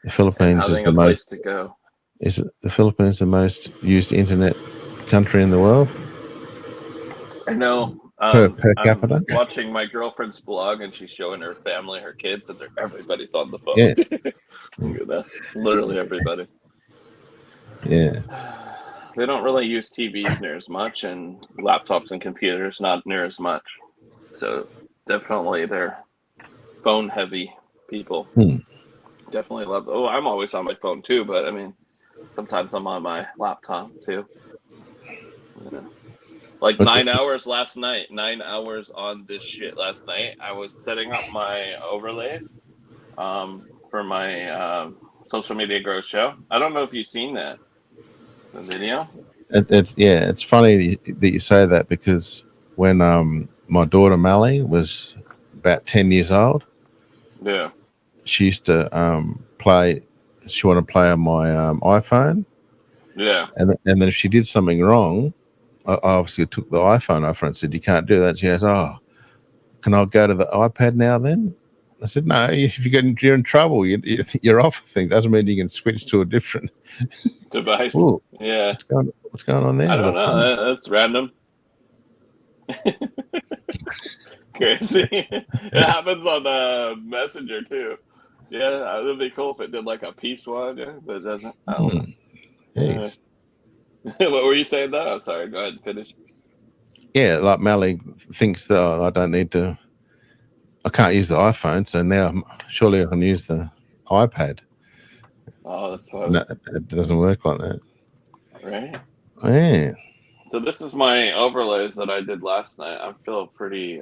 The Philippines is the place to go. Is the Philippines the most used internet country in the world? I know. Per capita. I'm watching my girlfriend's blog, and she's showing her family, her kids, and everybody's on the phone. Yeah. Look at that. Literally everybody. Yeah. They don't really use TVs near as much, and laptops and computers not near as much. So definitely they're phone heavy people. Definitely love. Oh, I'm always on my phone too, but I mean, sometimes I'm on my laptop too. Yeah. Like 9 hours last night. 9 hours on this shit last night. I was setting up my overlays for my social media growth show. I don't know if you've seen the video. It's funny that you say that, because when my daughter Mally was about 10 years old, she used to play. She wanted to play on my iPhone. Yeah. And then if she did something wrong, I obviously took the iPhone off her and said, "You can't do that." She goes, "Oh, can I go to the iPad now then?" I said, "No, if you're in trouble, you're off the thing. Doesn't mean you can switch to a different device." Ooh, yeah. What's going on there? I don't know. That's random. Crazy. It happens on Messenger too. Yeah, it'd be cool if it did like a peace one, but it doesn't. I don't know. Yes. What were you saying though? I'm sorry, go ahead and finish. Yeah, like Mally thinks that I can't use the iPhone, so now surely I can use the iPad. Oh, that's funny. No, it doesn't work like that. Right? Yeah. So this is my overlays that I did last night. I feel pretty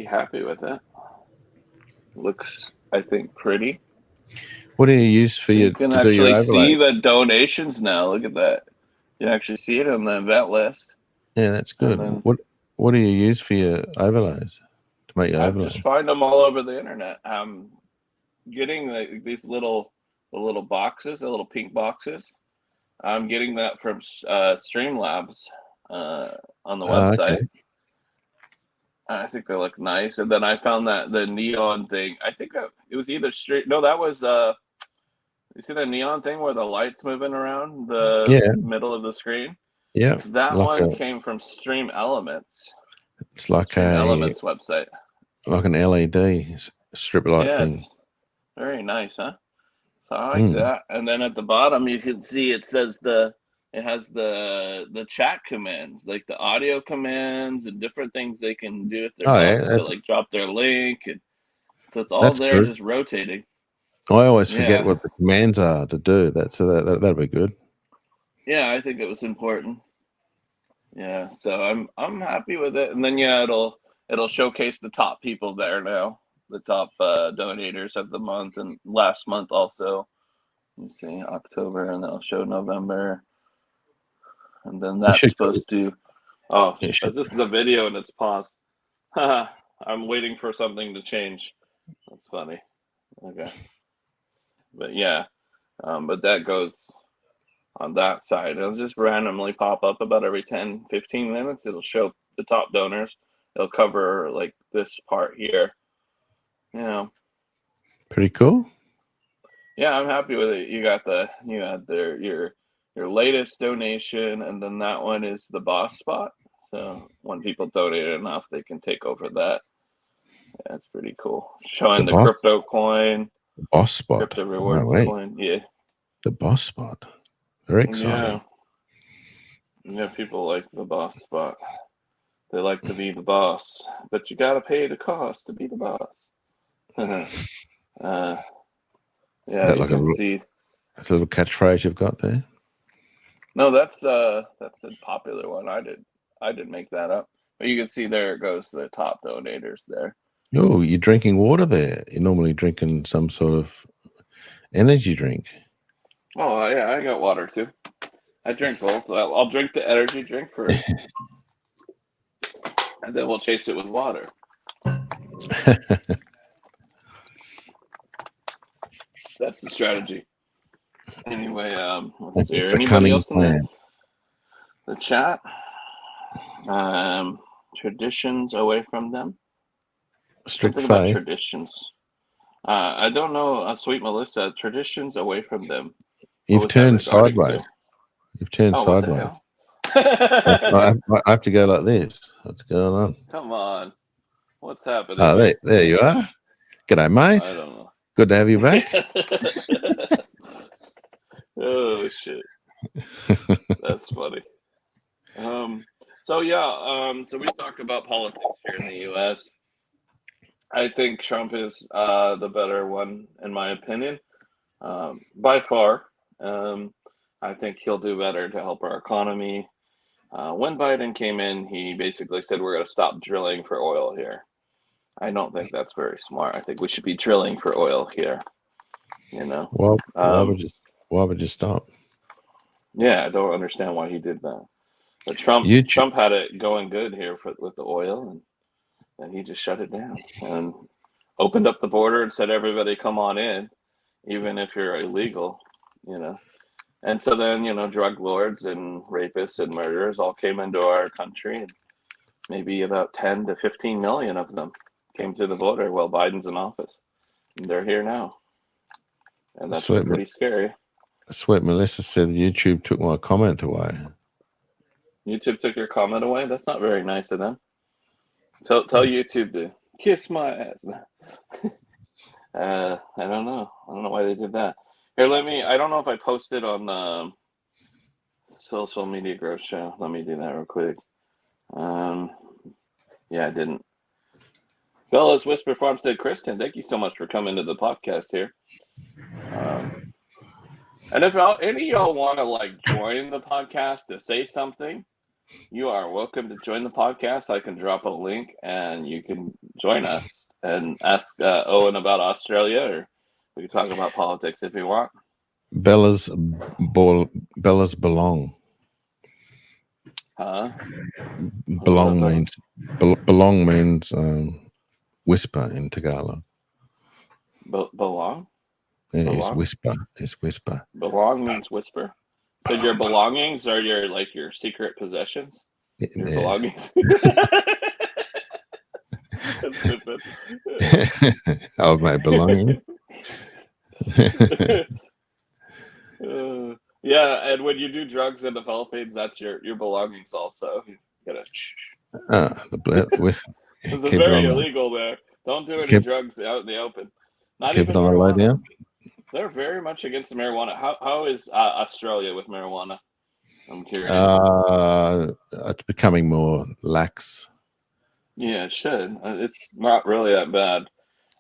happy with it. Looks, I think, pretty. What do you use for you can to do your actually overlay? see the donations now. Look at that. You actually see it on the event list. Yeah, that's good. Then, what do you use for your overlays to make your overlays? Just find them all over the internet. I'm getting these little boxes, the little pink boxes. I'm getting that from Streamlabs on the website. Okay. I think they look nice. And then I found that the neon thing. I think it was either straight. No, that was you see the neon thing where the light's moving around the middle of the screen? Yeah. That like one came from Stream Elements. It's like Stream Elements website. Like an LED strip light thing. Very nice, huh? So I like that. And then at the bottom you can see it says it has the chat commands, like the audio commands and different things they can do with their mouse to like drop their link, and so it's all there just rotating. I always forget what the commands are to do that, so that'll be good. Yeah, I think it was important. Yeah, so I'm happy with it. And then it'll showcase the top people there now, the top donators of the month, and last month also. Let me see, October, and then I'll show November. And then that's supposed to. Oh, this is a video and it's paused. I'm waiting for something to change. That's funny. Okay. But yeah, but that goes on that side. It'll just randomly pop up about every 10, 15 minutes. It'll show the top donors. It'll cover like this part here. Pretty cool. Yeah, I'm happy with it. You got your latest donation, and then that one is the boss spot. So when people donate enough, they can take over that. Yeah, it's pretty cool. Showing the crypto coin. Boss spot. Crypto rewards coin. Yeah. The boss spot. Very exciting. Yeah, people like the boss spot. They like to be the boss, but you gotta pay the cost to be the boss. Yeah, you can see. That's a little catchphrase you've got there. No, that's a popular one. I didn't make that up. But you can see there it goes to the top donators there. Oh, you're drinking water there. You're normally drinking some sort of energy drink. Oh yeah, I got water too. I drink both. I'll drink the energy drink first, and then we'll chase it with water. That's the strategy. Anyway, let's see. Anybody else in the chat? Traditions away from them. Strict faith. Traditions. I don't know. Sweet Melissa. Traditions away from them. You've turned sideways. You've turned sideways. I have to go like this. What's going on? Come on. What's happening? Oh, there you are. G'day, mate. I don't know. Good to have you back. Oh shit. That's funny. So we talk about politics here in the US. I think Trump is the better one in my opinion. By far. I think he'll do better to help our economy. When Biden came in, he basically said we're going to stop drilling for oil here. I don't think that's very smart. I think we should be drilling for oil here. Well, why would you stop? Yeah, I don't understand why he did that. But Trump had it going good here with the oil, and he just shut it down and opened up the border and said everybody come on in, even if you're illegal. And so then, drug lords and rapists and murderers all came into our country, and maybe about 10 to 15 million of them came to the border while Biden's in office. And they're here now. And that's pretty scary. Sweet Melissa said YouTube took my comment away. YouTube took your comment away? That's not very nice of them. Tell YouTube to kiss my ass. I don't know. I don't know why they did that. Here, I don't know if I posted on the social media growth show. Let me do that real quick. Yeah, I didn't. Bella's Whisper Farm said, Kristen, thank you so much for coming to the podcast here. And if any of y'all want to join the podcast to say something, you are welcome to join the podcast. I can drop a link and you can join us and ask Owen about Australia, or we can talk about politics if you want. Bella's belong. Huh? Belong means whisper in Tagalog. Belong? Yeah, it's whisper. It's whisper. Belong means whisper. So your belongings are your secret possessions? Your belongings? That's stupid. Oh, my belongings. Yeah, and when you do drugs in the Philippines, that's your belongings also. You gotta this is very illegal there. Don't do any drugs out in the open. Not even marijuana. They're very much against the marijuana. How is Australia with marijuana? I'm curious. It's becoming more lax. Yeah, it should. It's not really that bad.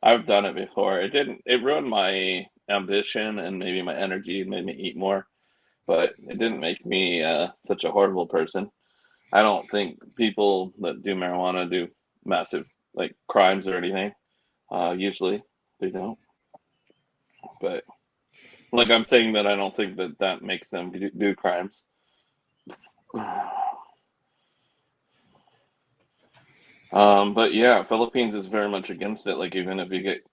I've done it before. It ruined my ambition and maybe my energy, made me eat more, but it didn't make me such a horrible person. I don't think people that do marijuana do massive crimes or anything. Usually they don't. But I'm saying that I don't think that makes them do crimes. But yeah, Philippines is very much against it. Even if you get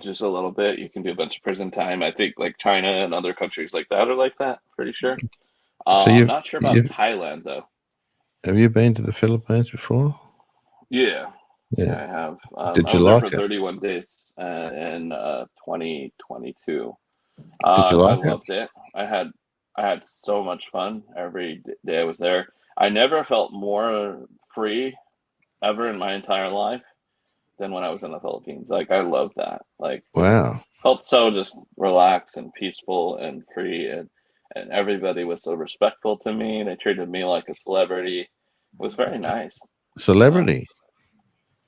just a little bit. You can do a bunch of prison time. I think like China and other countries like that are like that. Pretty sure. So I'm not sure about Thailand though. Have you been to the Philippines before? Yeah, Yeah. I have. Did I you was there like for it? 31 days in 2022. Did you I like it? loved it. I had so much fun every day I was there. I never felt more free ever in my entire life than when I was in the Philippines. Like I love that. Like just Wow. felt so just relaxed and peaceful and free and everybody was so respectful to me. They treated me like a celebrity. It was very nice. Celebrity.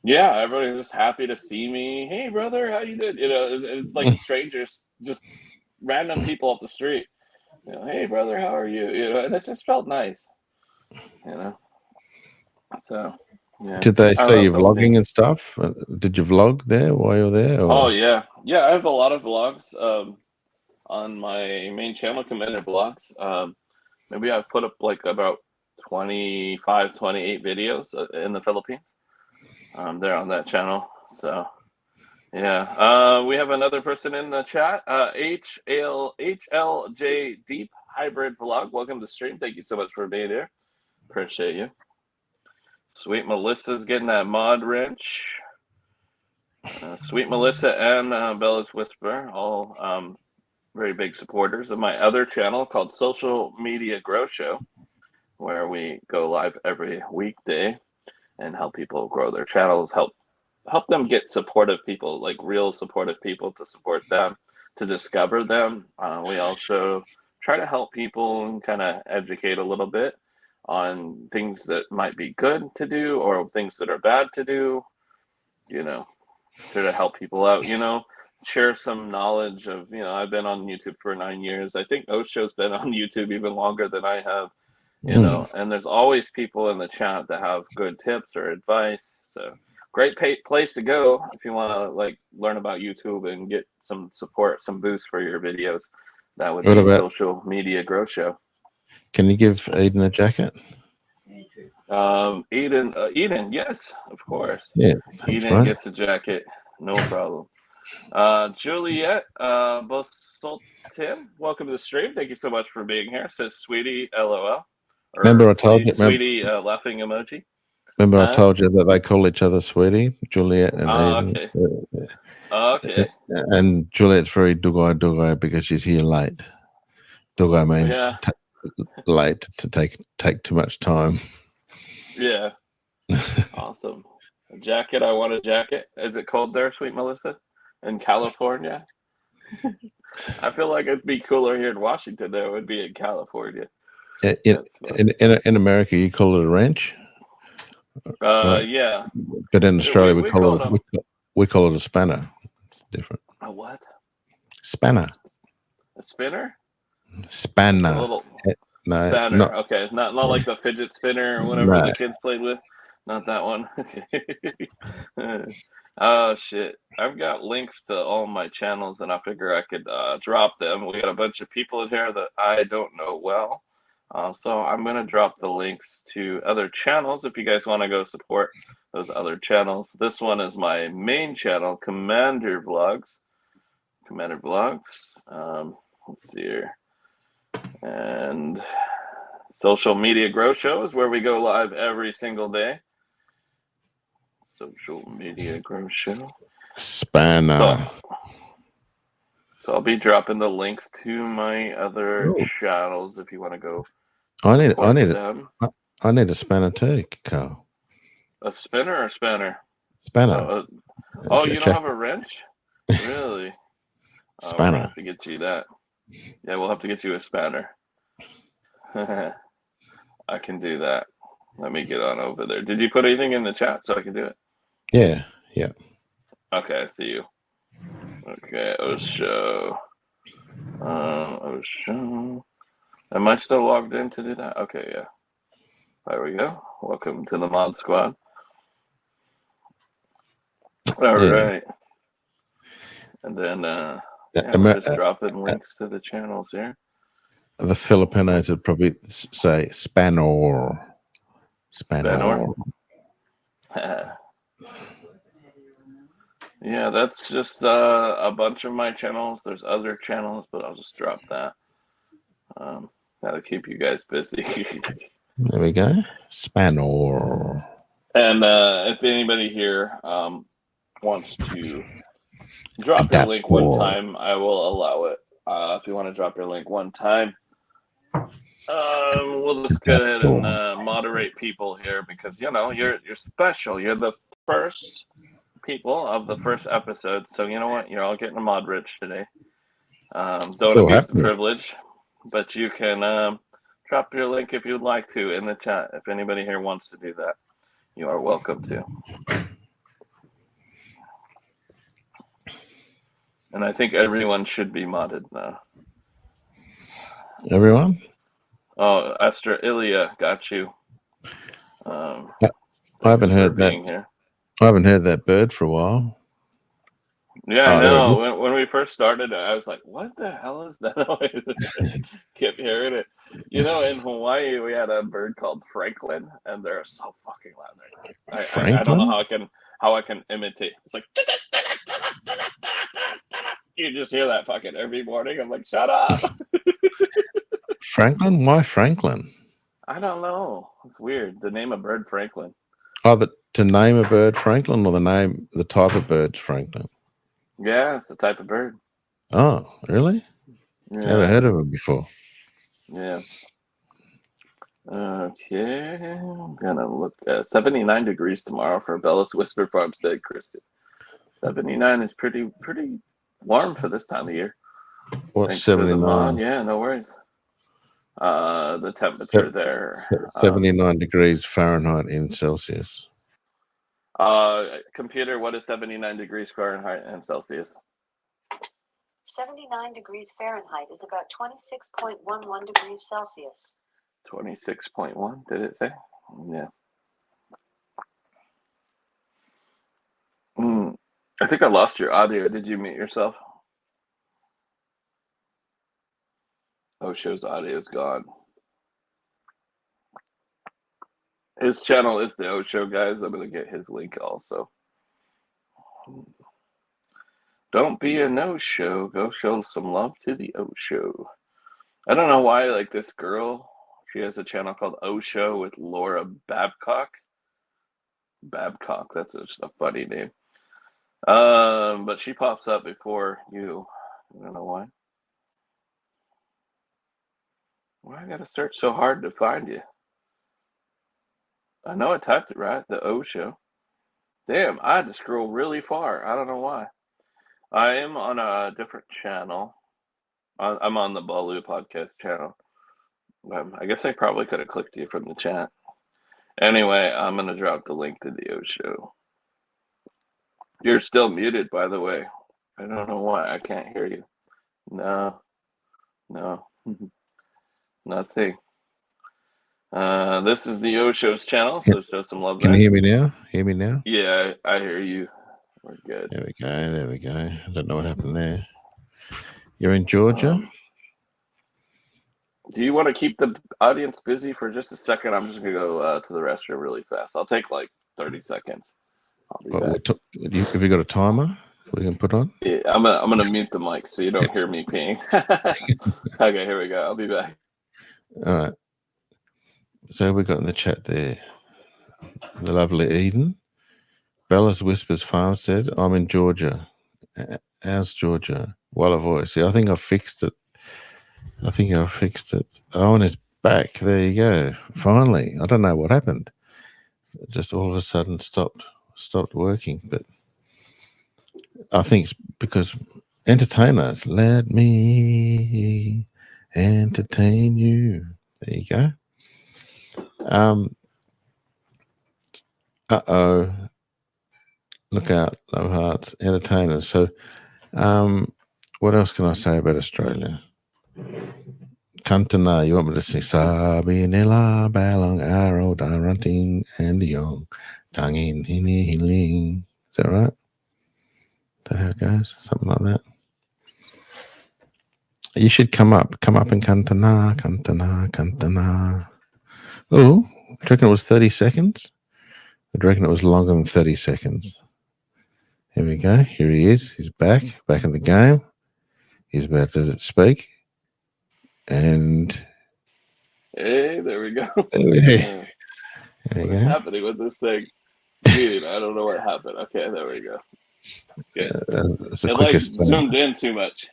Yeah, everybody was just happy to see me. Hey brother, how you doing? It's like strangers, just random people off the street. Hey brother, how are you? And it just felt nice. So yeah. Did they I say love you're Philippines. vlogging and stuff? Did you vlog there while you're there? Or? Oh yeah. Yeah, I have a lot of vlogs on my main channel, Commander Vlogs. Maybe I've put up like about 25, 28 videos in the Philippines. They're on that channel. So yeah. We have another person in the chat. HLJ Deep Hybrid Vlog. Welcome to the stream. Thank you so much for being here. Appreciate you. Sweet Melissa's getting that mod wrench. Sweet Melissa and Bella's Whisper, all very big supporters of my other channel called Social Media Grow Show, where we go live every weekday and help people grow their channels, help them get supportive people, like real supportive people to support them, to discover them. We also try to help people and kind of educate a little bit on things that might be good to do or things that are bad to do, try to help people out, share some knowledge of, I've been on YouTube for 9 years. I think Osho's been on YouTube even longer than I have, and there's always people in the chat that have good tips or advice. So great place to go if you want to like learn about YouTube and get some support, some boost for your videos. That would be Social Media Grow Show. Can you give Eden a jacket? Eden, yes, of course. Yeah, Eden gets a jacket, no problem. Juliet, Tim, welcome to the stream. Thank you so much for being here. Says Sweetie, LOL. Remember I told you, Sweetie, laughing emoji. Remember I told you that they call each other Sweetie, Juliet and Eden. Okay. And Juliet's very dugai because she's here late. Dugai means late to take too much time. Yeah. Awesome. A jacket. I want a jacket. Is it cold there, Sweet Melissa? In California? I feel like it'd be cooler here in Washington than it would be in California. In America, you call it a wrench. Right? Yeah. But in Australia, we call it a spanner. It's different. A what? Spanner. A spinner? Spanner. A little spanner. Okay, not like the fidget spinner or whatever the kids played with. Not that one. Oh shit! I've got links to all my channels, and I figure I could drop them. We got a bunch of people in here that I don't know well, so I'm gonna drop the links to other channels if you guys want to go support those other channels. This one is my main channel, Commander Vlogs. Let's see here. And Social Media Grow Show is where we go live every single day. Social Media Grow Show. Spanner. So I'll be dropping the links to my other channels if you want to go. I need a spanner too, Carl. A spinner or a spanner? Spanner. You don't have a wrench? Really? Spanner. We'll have to get you that. Yeah, we'll have to get you a spanner. I can do that. Let me get on over there. Did you put anything in the chat so I can do it? Yeah. Okay, I see you. Okay, Osho. Am I still logged in to do that? Okay, yeah. There we go. Welcome to the mod squad. All right. And then we're just dropping links to the channels here. The Filipinos would probably say Spanor. Yeah, that's just a bunch of my channels. There's other channels, but I'll just drop that. That'll keep you guys busy. There we go. Spanor. And if anybody here wants to drop your link one time, I will allow it. If you want to drop your link one time, we'll just go ahead and moderate people here because you're special. You're the first people of the first episode, so you know what? You're all getting a mod rich today. Don't abuse the privilege, but you can drop your link if you'd like to in the chat. If anybody here wants to do that, you are welcome to. And I think everyone should be modded now. Everyone? Oh, Esther Ilya, got you. I haven't heard that. Here. I haven't heard that bird for a while. Yeah, I know. When we first started, I was like, what the hell is that noise? Kept hearing it. In Hawaii, we had a bird called Franklin, and they're so fucking loud. I don't know how I can imitate. It's like, you just hear that fucking every morning. I'm like, shut up. Franklin? Why Franklin? I don't know. It's weird. The name of bird Franklin. Oh, but to name a bird Franklin or the type of bird's Franklin? Yeah, it's the type of bird. Oh, really? Yeah. Never heard of it before. Yeah. Okay. I'm going to look at 79 degrees tomorrow for Bella's Whisper Farmstead, Kristen. 79 is pretty warm for this time of year. What's 79? Yeah, no worries. The temperature there. 79 degrees Fahrenheit in Celsius. Computer, what is 79 degrees Fahrenheit and Celsius? 79 degrees Fahrenheit is about 26.11 degrees Celsius. 26.1, did it say? Yeah. I think I lost your audio. Did you mute yourself? Osho's audio is gone. His channel is the Osho, guys. I'm going to get his link also. Don't be a no-show. Go show some love to the Osho. I don't know why, like this girl, she has a channel called Osho with Laura Babcock. Babcock, that's just a funny name. But she pops up before you. I don't know why. Why I gotta search so hard to find you? I know I typed it right, the Osho. Damn, I had to scroll really far. I don't know why. I am on a different channel. I'm on the Baliw podcast channel. I guess I probably could have clicked you from the chat. Anyway, I'm going to drop the link to the Osho. You're still muted, by the way. I don't know why. I can't hear you. No. Nothing. This is the Osho's channel, so show some love. Can you hear me now? Hear me now? Yeah, I hear you. We're good. There we go. I don't know what happened there. You're in Georgia? Do you want to keep the audience busy for just a second? I'm just going to go to the restroom really fast. I'll take like 30 seconds. I'll be back. Have you got a timer we can put on? Yeah, I'm gonna mute the mic so you don't hear me peeing. Okay, here we go. I'll be back. All right. So we got in the chat there. The lovely Eden. Bella's Whispers Farmstead. I'm in Georgia. How's Georgia? Walla voice. See, I think I fixed it. Owen is back. There you go. Finally. I don't know what happened. It just all of a sudden stopped working. But I think it's because entertainers. Let me entertain you. There you go. Look out, love hearts, entertainers. So, what else can I say about Australia? Kantana, you want me to sing Sabinilla, Balong, Arrow, Darunting, and Young, Tangin, Hini, Hiling. Is that right? Is that how it goes? Something like that. You should come up in Kantana. Oh, do you reckon it was 30 seconds? I reckon it was longer than 30 seconds. Here we go. Here he is. He's back in the game. He's about to speak. And hey, there we go. there What is happening with this thing? Dude, I don't know what happened. Okay, there we go. Good. That's the It quickest. zoomed in too much.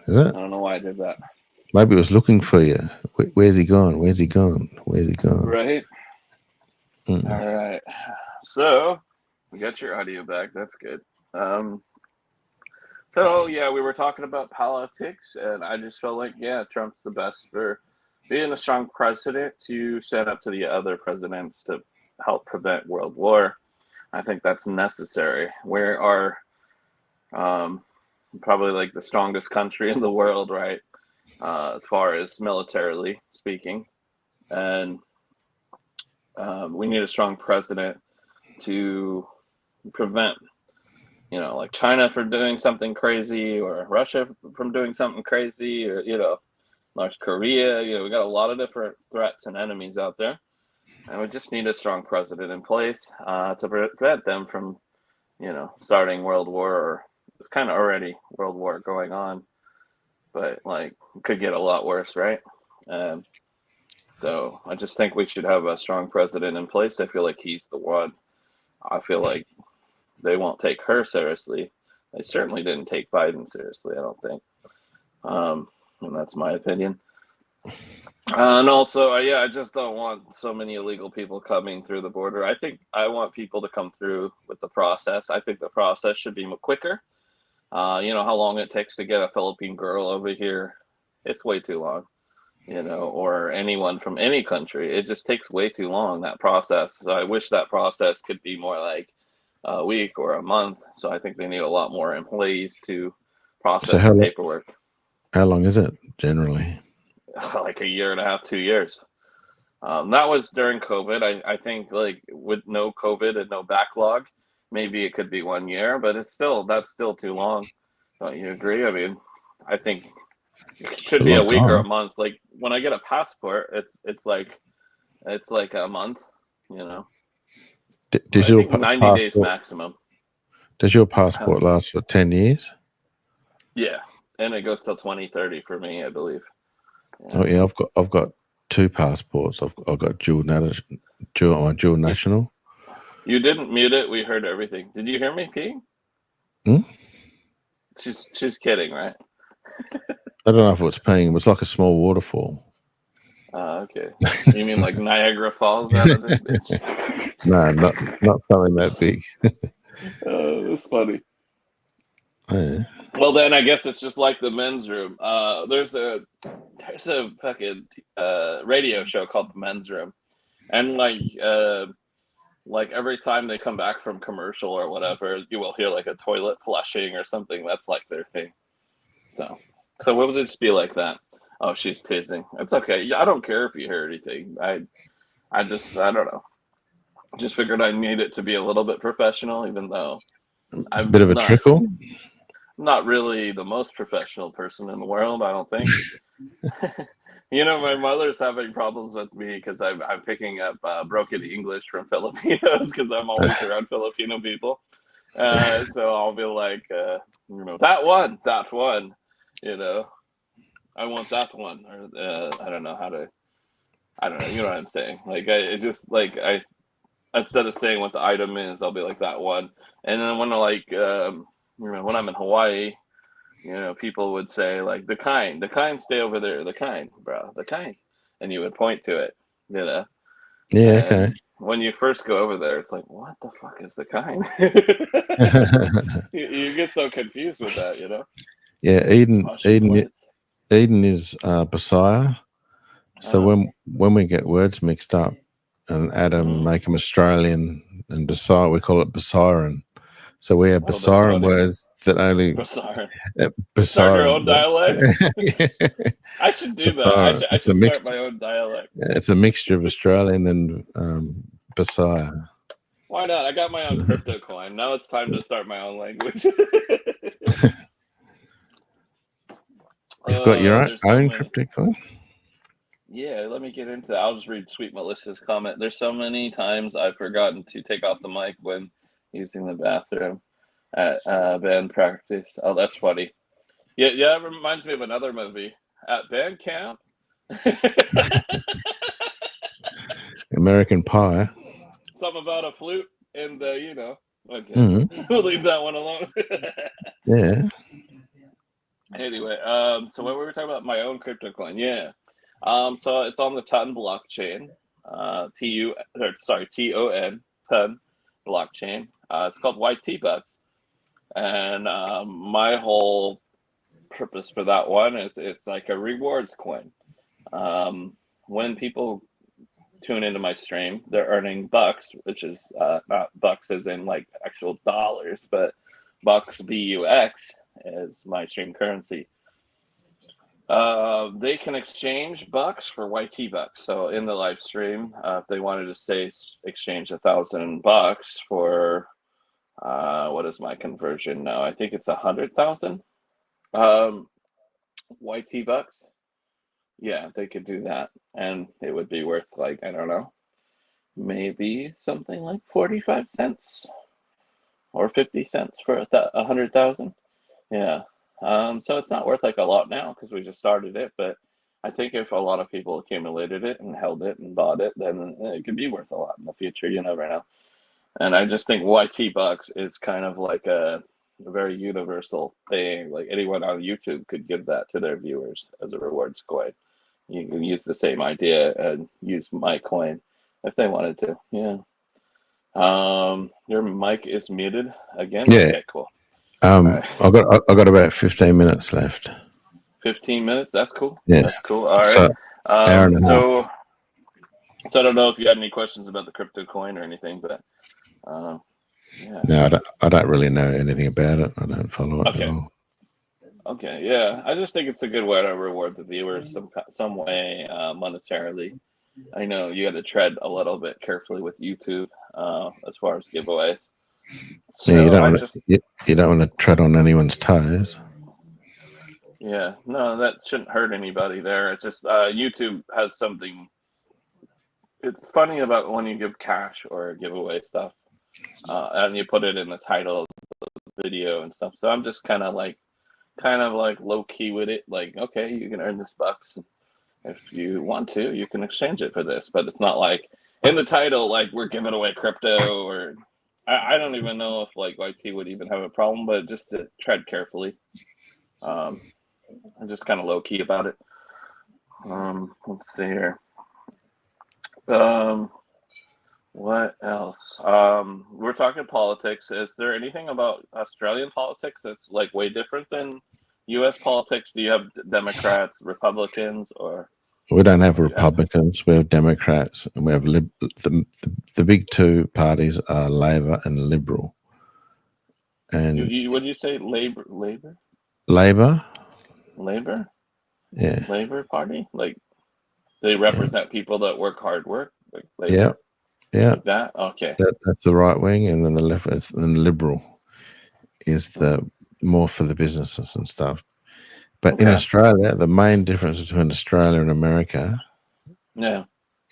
Is it? I don't know why I did that. Maybe it was looking for you. Where's he gone? Where's he gone? Where's he gone? Right. All right. So we got your audio back. That's good. So yeah, we were talking about politics, and I just felt like Trump's the best for being a strong president to set up to the other presidents to help prevent world war. I think that's necessary. We are probably like the strongest country in the world, right? As far as militarily speaking, and we need a strong president to prevent, like China from doing something crazy, or Russia from doing something crazy, or North Korea. We got a lot of different threats and enemies out there, and we just need a strong president in place to prevent them from, starting world war. Or it's kind of already world war going on, but like it could get a lot worse, right? So I just think we should have a strong president in place. I feel like he's the one. I feel like they won't take her seriously. They certainly didn't take Biden seriously, I don't think. And that's my opinion. And also, I just don't want so many illegal people coming through the border. I think I want people to come through with the process. I think the process should be quicker. You know how long it takes to get a Philippine girl over here? It's way too long. Or anyone from any country. It just takes way too long, that process. So I wish that process could be more like a week or a month. So I think they need a lot more employees to process the paperwork. How long is it generally? Like a year and a half, 2 years. That was during COVID. I think like with no COVID and no backlog, maybe it could be 1 year, but that's still too long. Don't you agree? I mean, I think it should be a week or a month. Like when I get a passport, it's like a month. Does your 90 days maximum? Does your passport last for 10 years? Yeah, and it goes till 2030 for me, I believe. Oh yeah, I've got two passports. I've got dual national. You didn't mute it. We heard everything. Did you hear me peeing? She's kidding, right? I don't know if it was peeing. It was like a small waterfall. Okay. You mean like Niagara Falls out of this bitch? No, not something that big. That's funny. Yeah. Well, then I guess it's just like the men's room. There's a fucking radio show called The Men's Room, and like every time they come back from commercial or whatever, you will hear like a toilet flushing or something. That's like their thing. So what would it just be like that? Oh, she's teasing. It's okay. I don't care if you hear anything. I don't know. Just figured I need it to be a little bit professional, even though I'm a bit of a trickle. Not really the most professional person in the world, I don't think. My mother's having problems with me because I'm picking up broken English from Filipinos because I'm always around Filipino people. So I'll be like, that one, I want that one, or I don't know how to. I don't know. You know what I'm saying? Like I instead of saying what the item is, I'll be like that one. And then when when I'm in Hawaii, people would say like the kind stay over there, the kind, bro, the kind, and you would point to it, Yeah. And okay. When you first go over there, it's like, what the fuck is the kind? you get so confused with that, Yeah, Eden is Basiah. So when we get words mixed up and Adam make them Australian and Basiah, we call it Basiran. So we have Basiran words that only Start your own dialect. I should do that. I should start my own dialect. It's a mixture of Australian and Basiah. Why not? I got my own crypto coin. Now it's time to start my own language. You've got your own crypto coin? Yeah, let me get into that. I'll just read Sweet Melissa's comment. There's so many times I've forgotten to take off the mic when using the bathroom. at band practice. Oh, that's funny. Yeah, yeah. It reminds me of another movie at band camp. American Pie. Something about a flute and Okay, Mm-hmm. we'll leave that one alone. Yeah. Anyway, so what were we talking about? My own crypto coin. Yeah. So it's on the Ton blockchain. TON Ton blockchain. It's called YT Bucks, and my whole purpose for that one is it's like a rewards coin. When people tune into my stream, they're earning bucks, which is not bucks as in like actual dollars, but bucks BUX is my stream currency. They can exchange bucks for YT bucks. So in the live stream, if they wanted to exchange $1,000 for what is my conversion now? I think it's 100,000 YT bucks. Yeah, they could do that, and it would be worth like I don't know, maybe something like 45 cents or 50 cents for 100,000. Yeah. So it's not worth like a lot now because we just started it, but I think if a lot of people accumulated it and held it and bought it, then it could be worth a lot in the future. You never know. And I just think YT bucks is kind of like a very universal thing. Like anyone on YouTube could give that to their viewers as a rewards coin. You can use the same idea and use my coin if they wanted to. Yeah. Your mic is muted again. Yeah. Okay, cool. Right. I got about 15 minutes left. 15 minutes. That's cool. Yeah. That's cool. All right. So I don't know if you had any questions about the crypto coin or anything, but yeah. No, I don't really know anything about it. I don't follow it at all. Okay. Yeah, I just think it's a good way to reward the viewers some way monetarily. I know you got to tread a little bit carefully with YouTube as far as giveaways. So yeah, you don't want to tread on anyone's toes. Yeah, no, that shouldn't hurt anybody there. It's just YouTube has something. It's funny about when you give cash or giveaway stuff, and you put it in the title of the video and stuff. So I'm just kind of like low key with it. Like, okay, you can earn this bucks. If you want to, you can exchange it for this. But it's not like in the title, like we're giving away crypto or I don't even know if like YT would even have a problem, but just to tread carefully. I'm just kind of low key about it. Let's see here. What else? We're talking politics. Is there anything about Australian politics that's like way different than U.S. politics? Do you have Democrats, Republicans, or? We don't have Republicans. We have Democrats, and we have the big two parties are Labor and Liberal. And what do you say? Labor. Yeah. Labor Party. Like they represent people that work hard. Like labor? Yeah. Yeah. Like that. Okay. That's the right wing, and then the left and the Liberal is the more for the businesses and stuff. But in Australia, the main difference between Australia and America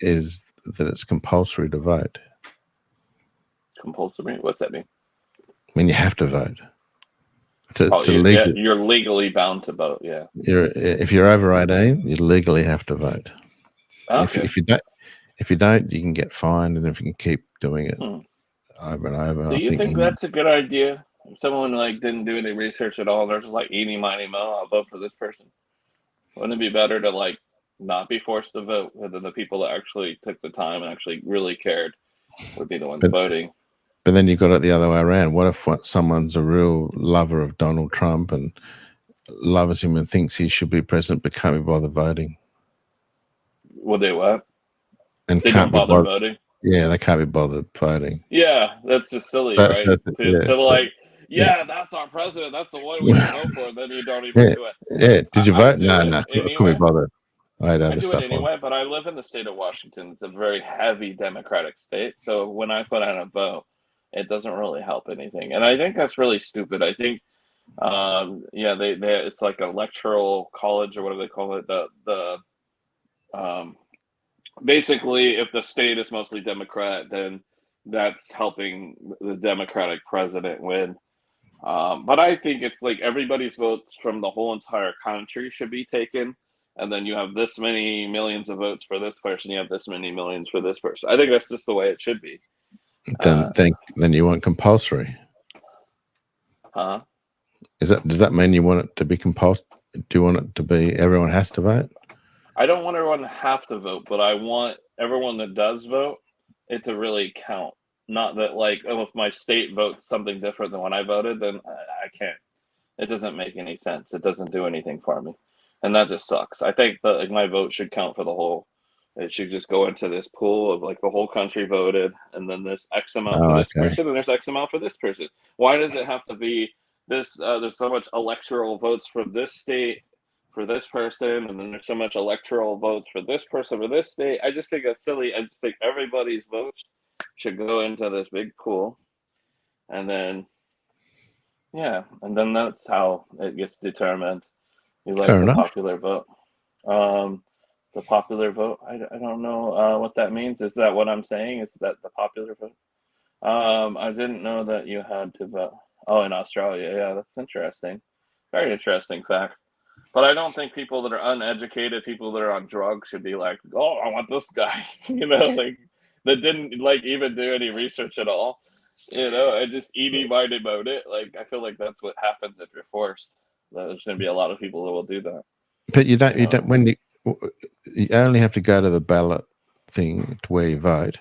is that it's compulsory to vote. Compulsory? What's that mean? I mean, you have to vote. You're legally bound to vote, yeah. If you're over 18, you legally have to vote. Okay. If you don't, you can get fined, and if you can keep doing it over and over. Do you think that's a good idea? If someone like didn't do any research at all, they're just like eeny, miny, mo, I'll vote for this person. Wouldn't it be better to like not be forced to vote, and then the people that actually took the time and actually really cared would be the ones voting? But then you got it the other way around. What if someone's a real lover of Donald Trump and loves him and thinks he should be president, but can't be bothered voting? Will they what? And they can't don't bother voting? Yeah, they can't be bothered voting. Yeah, that's just silly, right? That's our president. That's the one we should vote for. And then you don't even do it. Yeah, did you vote? No, couldn't be bothered. I do it anyway, but I live in the state of Washington. It's a very heavy Democratic state. So when I put out a vote, it doesn't really help anything. And I think that's really stupid. I think, it's like electoral college or whatever they call it. Basically, if the state is mostly Democrat, then that's helping the Democratic president win. But I think it's like everybody's votes from the whole entire country should be taken, and then you have this many millions of votes for this person. You have this many millions for this person. I think that's just the way it should be. Then you want compulsory. Huh? Does that mean you want it to be compulsory? Do you want it to be everyone has to vote? I don't want everyone to have to vote, but I want everyone that does vote it to really count. Not that like, oh, if my state votes something different than when I voted, then I can't. It doesn't make any sense. It doesn't do anything for me, and that just sucks. I think that like my vote should count for the whole. It should just go into this pool of like the whole country voted, and then there's X amount for this person, and there's X amount for this person. Why does it have to be this? There's so much electoral votes for this state for this person, and then there's so much electoral votes for this person for this state. I just think that's silly. I just think everybody's votes should go into this big pool, and then and then that's how it gets determined. You like Fair the enough. popular vote. The popular vote. I don't know what that means. Is that what I'm saying? Is that the popular vote? I didn't know that you had to vote. Oh, in Australia. Yeah, that's interesting. Very interesting fact. But I don't think people that are uneducated, people that are on drugs, should be like, "Oh, I want this guy," like that didn't like even do any research at all, and just eeny-miny about it. Like I feel like that's what happens if you're forced. There's going to be a lot of people that will do that. But you don't. When you only have to go to the ballot thing to where you vote,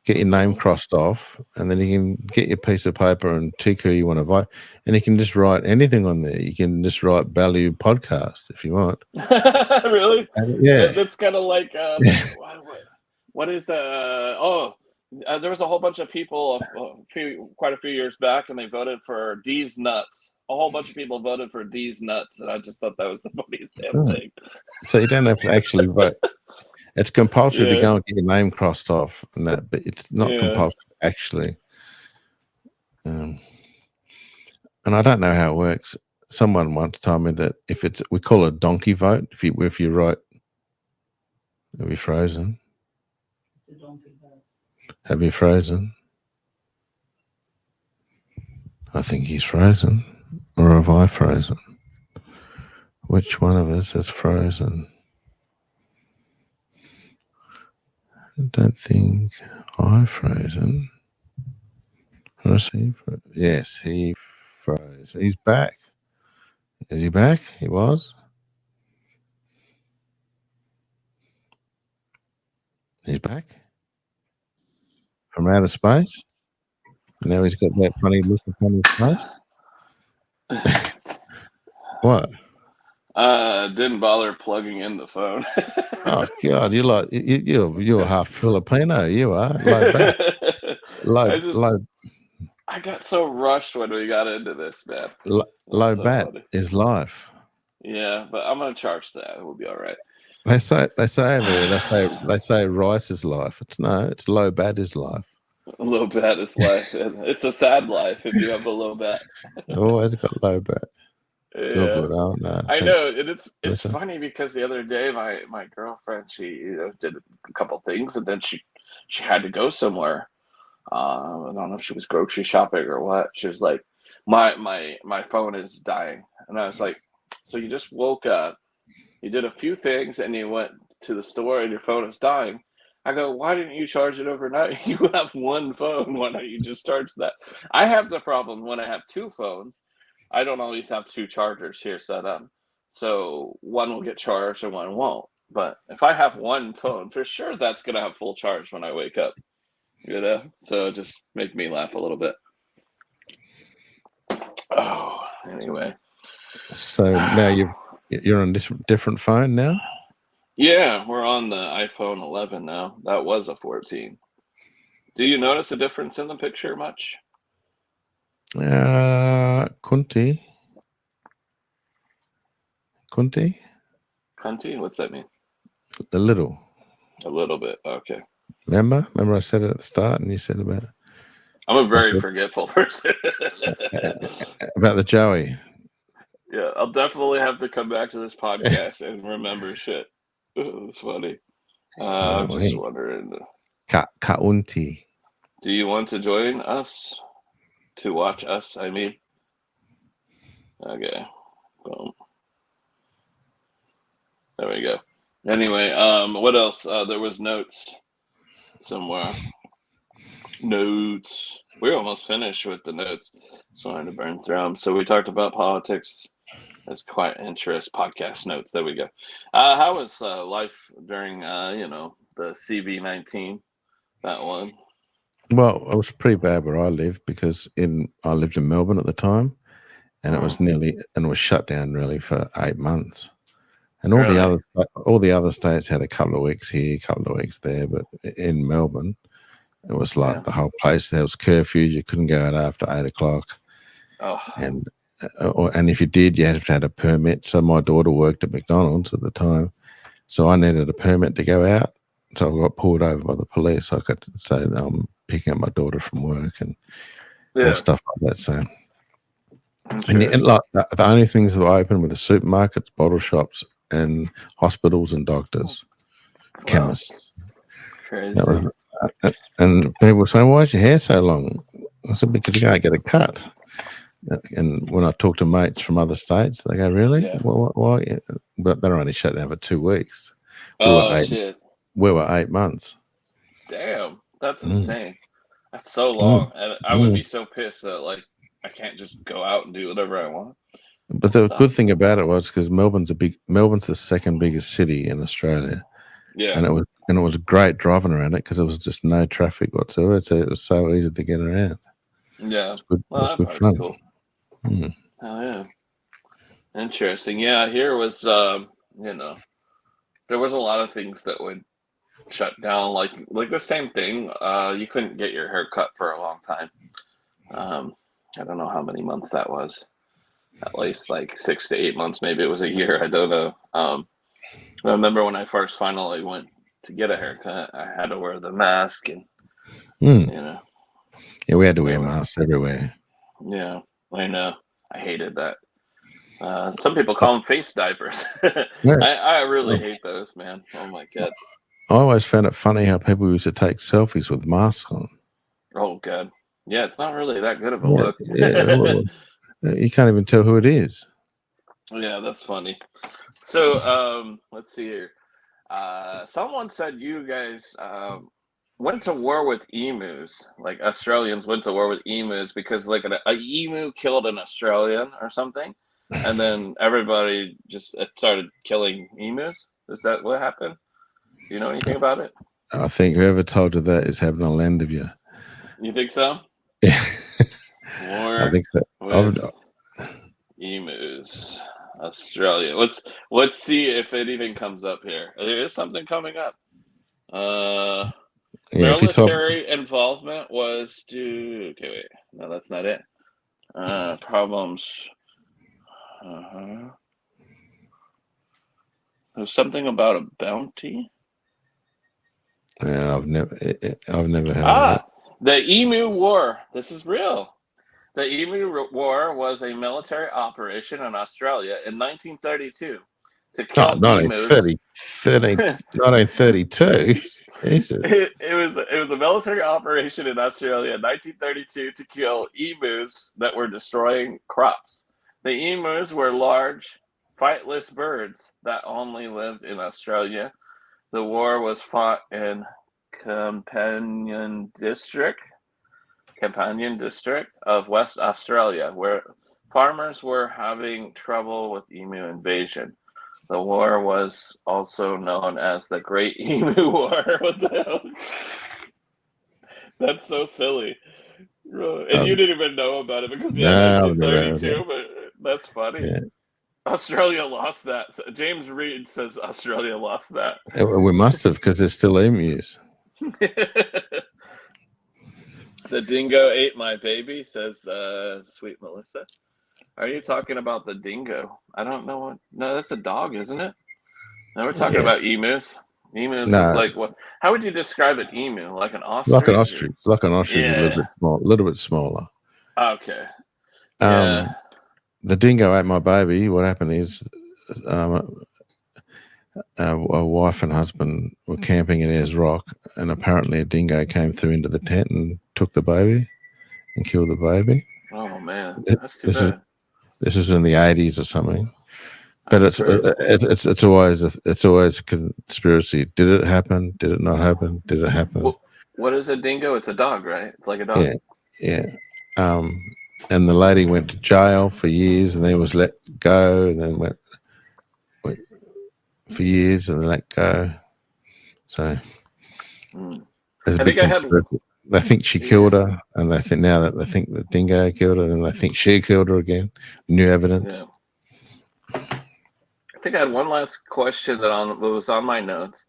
get your name crossed off, and then you can get your piece of paper and tick who you want to vote, and you can just write anything on there. You can just write Baliw podcast if you want. Really? Yeah. That's kind of like what is there was a whole bunch of people quite a few years back, and they voted for D's nuts. A whole bunch of people voted for D's nuts, and I just thought that was the funniest damn thing. So you don't have to actually vote. It's compulsory to go and get your name crossed off and that, but it's not compulsory actually. And I don't know how it works. Someone once told me that we call it a donkey vote. If you write, have you frozen? It's a donkey vote. Have you frozen? I think he's frozen, or have I frozen? Which one of us has frozen? I don't think I've frozen. Yes, he froze. He's back. Is he back? He was. He's back from outer space. Now he's got that funny look upon his face. What? Didn't bother plugging in the phone. Oh God, you're half Filipino. You are low. I got so rushed when we got into this, man. Low bat is life. Yeah, but I'm gonna charge that. It will be all right. They say over there. They say rice is life. It's low bat is life. Low bat is life. It's a sad life if you have a low bat. Always got low bat. Yeah. Good. Oh, no, I know, and it's funny because the other day my girlfriend, she did a couple things, and then she had to go somewhere. I don't know if she was grocery shopping or what. She was like, my phone is dying, and I was like, so you just woke up, you did a few things, and you went to the store, and your phone is dying. I go, why didn't you charge it overnight? You have one phone. Why don't you just charge that? I have the problem when I have two phones. I don't always have two chargers here set up. So one will get charged and one won't. But if I have one phone, for sure that's going to have full charge when I wake up. So just make me laugh a little bit. Oh, anyway. So now you're on this different phone now? Yeah, we're on the iPhone 11 now. That was a 14. Do you notice a difference in the picture much? Kunti? What's that mean? A little bit. Okay. Remember I said it at the start, and you said about it. I'm a very forgetful person. About the Joey. Yeah, I'll definitely have to come back to this podcast and remember shit. It was funny. I'm just wondering. Kaunti. Do you want to join us? To watch us, I mean. Okay. Boom. There we go. Anyway, what else? There was notes somewhere. Notes. We're almost finished with the notes, so I had to burn through them. So we talked about politics. That's quite interesting. Podcast notes. There we go. How was life during, the CV-19? That one. Well, it was pretty bad where I lived because I lived in Melbourne at the time, and it was shut down really for 8 months. And all the other states had a couple of weeks here, a couple of weeks there, but in Melbourne, it was like the whole place. There was curfews. You couldn't go out after 8 o'clock. Oh. And if you did, you had to have a permit. So my daughter worked at McDonald's at the time, so I needed a permit to go out. So I got pulled over by the police. I could say that I'm picking up my daughter from work and all stuff like that. So, and like the only things that were open were the supermarkets, bottle shops, and hospitals and doctors, chemists. Crazy. And people were saying, "Why is your hair so long?" I said, "Because you can't get a cut." And when I talk to mates from other states, they go, "Really? Yeah. Why?" But they're only shut down for 2 weeks. Shit. We were 8 months. Damn, that's insane. That's so long, and I would be so pissed that like I can't just go out and do whatever I want. But the good thing about it was because Melbourne's the second biggest city in Australia. Yeah, and it was great driving around it because there was just no traffic whatsoever, so it was so easy to get around. Yeah, it was good fun. Cool. Oh yeah, interesting. Yeah, here was there was a lot of things that would shut down, like the same thing. You couldn't get your hair cut for a long time. I don't know how many months that was. At least like 6 to 8 months, maybe it was a year. I don't know. I remember when I first finally went to get a haircut, I had to wear the mask, and yeah, we had to wear masks everywhere. Yeah, I know. I hated that. Some people call them face diapers. I really hate those, man. Oh my god. I always found it funny how people used to take selfies with masks on. Oh god. Yeah, it's not really that good of a look. You can't even tell who it is. Yeah, that's funny. So, let's see here. Someone said you guys went to war with emus. Like Australians went to war with emus because like a emu killed an Australian or something, and then everybody just started killing emus. Is that what happened? Do you know anything about it? I think whoever told you that is having a land of you. You think so? Yeah. War I think so. with emus. Australia. Let's see if anything comes up here. There is something coming up. Military involvement was due. Okay, wait. No, that's not it. Problems. There's something about a bounty. Yeah, I've never heard of it. The Emu War. This is real. The Emu War was a military operation in Australia in 1932 to kill emus. 1932. Jesus. It was a military operation in Australia in 1932 to kill emus that were destroying crops. The emus were large, flightless birds that only lived in Australia. The war was fought in Companion District of West Australia, where farmers were having trouble with emu invasion. The war was also known as the Great Emu War. What the hell? That's so silly. And you didn't even know about it because 1932, but that's funny. Yeah. Australia lost that. James Reed says Australia lost that. We must have, because there's still emus. The dingo ate my baby, says sweet Melissa. Are you talking about the dingo? I don't know what. No, that's a dog, isn't it? No, we're talking about emus. Emus is like what? How would you describe an emu? Like an ostrich? Like an ostrich. Like an ostrich, a little bit smaller. Okay. The dingo ate my baby. What happened is, a wife and husband were camping at Ayers Rock, and apparently a dingo came through into the tent and took the baby and killed the baby. Oh man, that's too bad. This is in the 80s or something. But it's always a conspiracy. Did it happen? Did it not happen? Did it happen? What is a dingo? It's a dog, right? It's like a dog. Yeah. And the lady went to jail for years, and then was let go, and then went for years, and then let go. So there's a big conspiracy. They think she killed her, and they think now that they think the dingo killed her, and they think she killed her again. New evidence. Yeah. I think I had one last question that was on my notes,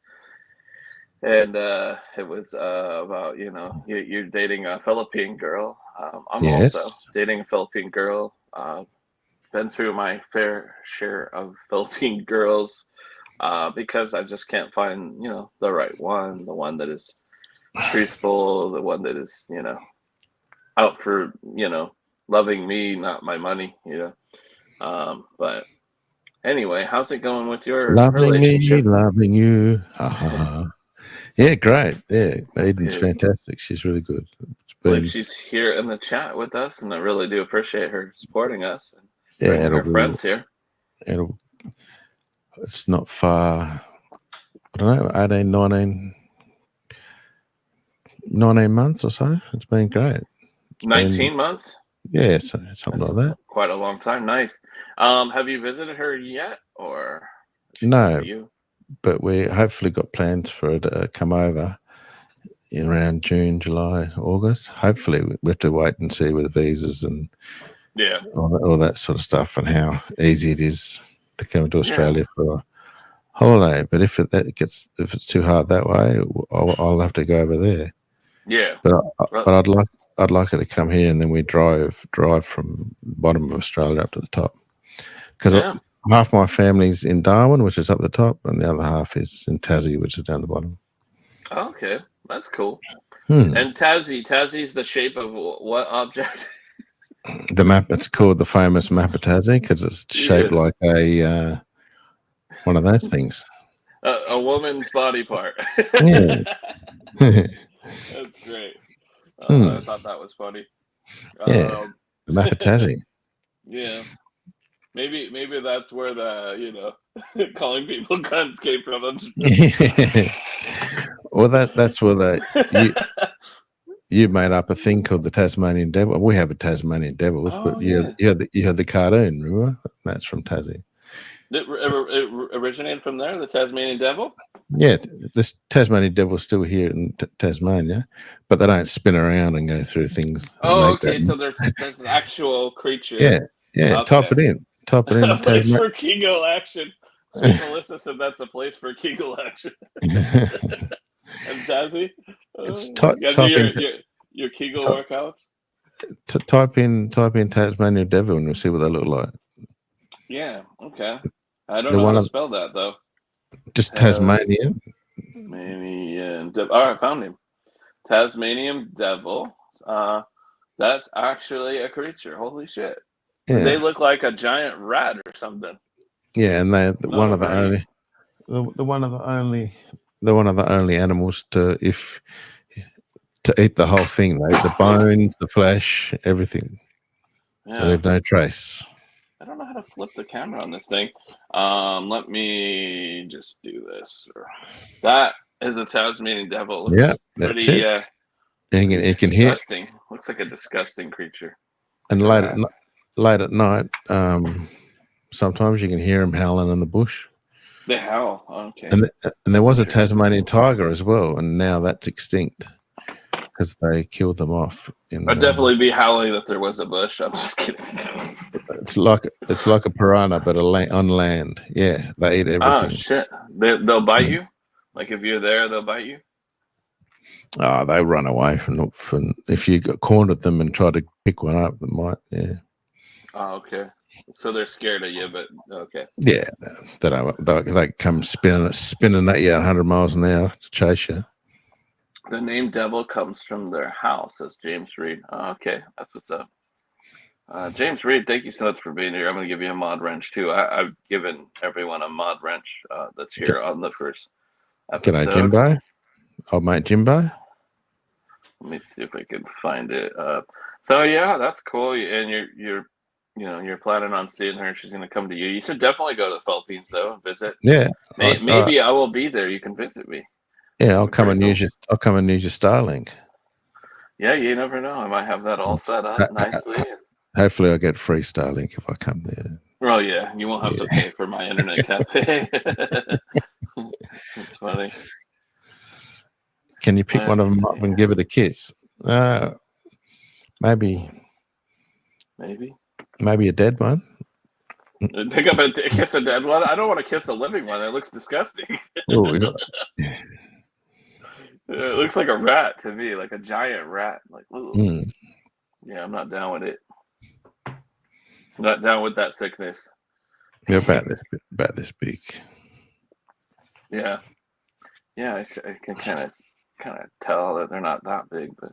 and it was about you're dating a Philippine girl. I'm also dating a Philippine girl. Been through my fair share of Philippine girls because I just can't find the right one, the one that is truthful, the one that is out for loving me, not my money. But anyway, how's it going with your relationship? Loving you. Yeah, great. Yeah, Aiden's fantastic. She's really good. I believe she's here in the chat with us, and I really do appreciate her supporting us and bringing her friends here. It's not far. I don't know, 19 months or so. It's been great. 19 months? Yeah, something like that. Quite a long time. Nice. Have you visited her yet, or no? But we hopefully got plans for her to come over in around June, July, August. Hopefully, we have to wait and see with visas and all that sort of stuff, and how easy it is to come to Australia for a holiday. But if it's too hard that way, I'll have to go over there. Yeah. But I'd like her to come here, and then we drive from the bottom of Australia up to the top. Because half my family's in Darwin, which is up the top, and the other half is in Tassie, which is down the bottom. Okay, that's cool. And Tassie's the shape of what object? The map. It's called the famous map of Tassie because it's shaped like a one of those things. A woman's body part. Yeah. That's great. I thought that was funny. The map of Tassie. Yeah. Maybe that's where the calling people cunts came from. Well, that's where you made up a thing called the Tasmanian Devil. We have a Tasmanian Devils, but you had the cartoon. Remember? That's from Tassie. It originated from there, the Tasmanian Devil? Yeah, this Tasmanian Devil's still here in Tasmania, but they don't spin around and go through things. Oh, okay, so there's an actual creature. Yeah, okay. Type it in. A place for Kegel action. Sweet Melissa said that's a place for Kegel action. And Tassie? Your Kegel workouts? Type in Tasmanian Devil and you'll see what they look like. Yeah, okay. I don't know how to spell that, though. Just Tasmanian. Tasmanian Devil. Oh, I found him. Tasmanian Devil. That's actually a creature. Holy shit. Yeah. They look like a giant rat or something. Yeah, and they're one of the only animals to eat the whole thing. The bones, the flesh, everything. Yeah. They leave no trace. I don't know how to flip the camera on this thing. Let me just do this. That is a Tasmanian Devil. Yeah, that's pretty, it. It can hear. Looks like a disgusting creature. And late at night, sometimes you can hear them howling in the bush. They howl. Okay. And there was a Tasmanian tiger as well, and now that's extinct because they killed them off. I'd definitely be howling if there was a bush. I'm just kidding. It's like a piranha, but on land. Yeah, they eat everything. Oh shit! They'll bite you. Like if you're there, they'll bite you. Oh, they run away from if you got cornered them and try to pick one up, they might. Yeah. Oh, okay. So they're scared of you, but okay. Yeah, they come spinning at you at 100 miles an hour to chase you. The name Devil comes from their house, says James Reed. Oh, okay, that's what's up. James Reed, thank you so much for being here. I'm going to give you a mod wrench too. I've given everyone a mod wrench that's here on the first episode. Can I Jimbo? Old mate Jimbo. Let me see if I can find it. So yeah, that's cool. And you're planning on seeing her. She's going to come to you. You should definitely go to the Philippines though and visit. Yeah, Maybe I will be there. You can visit me. Yeah, I'll come and use your Starlink. Yeah, you never know. I might have that all set up nicely. Hopefully, I'll get free Starlink if I come there. Well, yeah, you won't have to pay for my internet cafe. That's funny. Can you pick one of them up and give it a kiss? Maybe a dead one. Pick up a kiss a dead one. I don't want to kiss a living one. It looks disgusting. It looks like a rat to me, like a giant rat. Like, yeah, I'm not down with it. I'm not down with that sickness. They're about this big. Yeah, I can kind of tell that they're not that big, but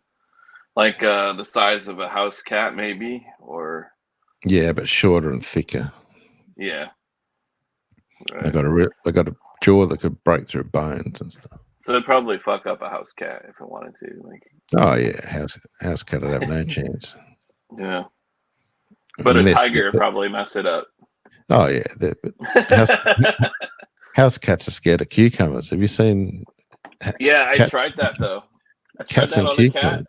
like the size of a house cat, maybe, or yeah, but shorter and thicker. Yeah, right. They got a jaw that could break through bones and stuff. So it'd probably fuck up a house cat if it wanted to. Like, oh yeah, house cat would have no chance. Yeah, but a tiger would probably mess it up. Oh yeah, house cats are scared of cucumbers. Have you seen? Yeah, I tried that though. I tried that on a cat.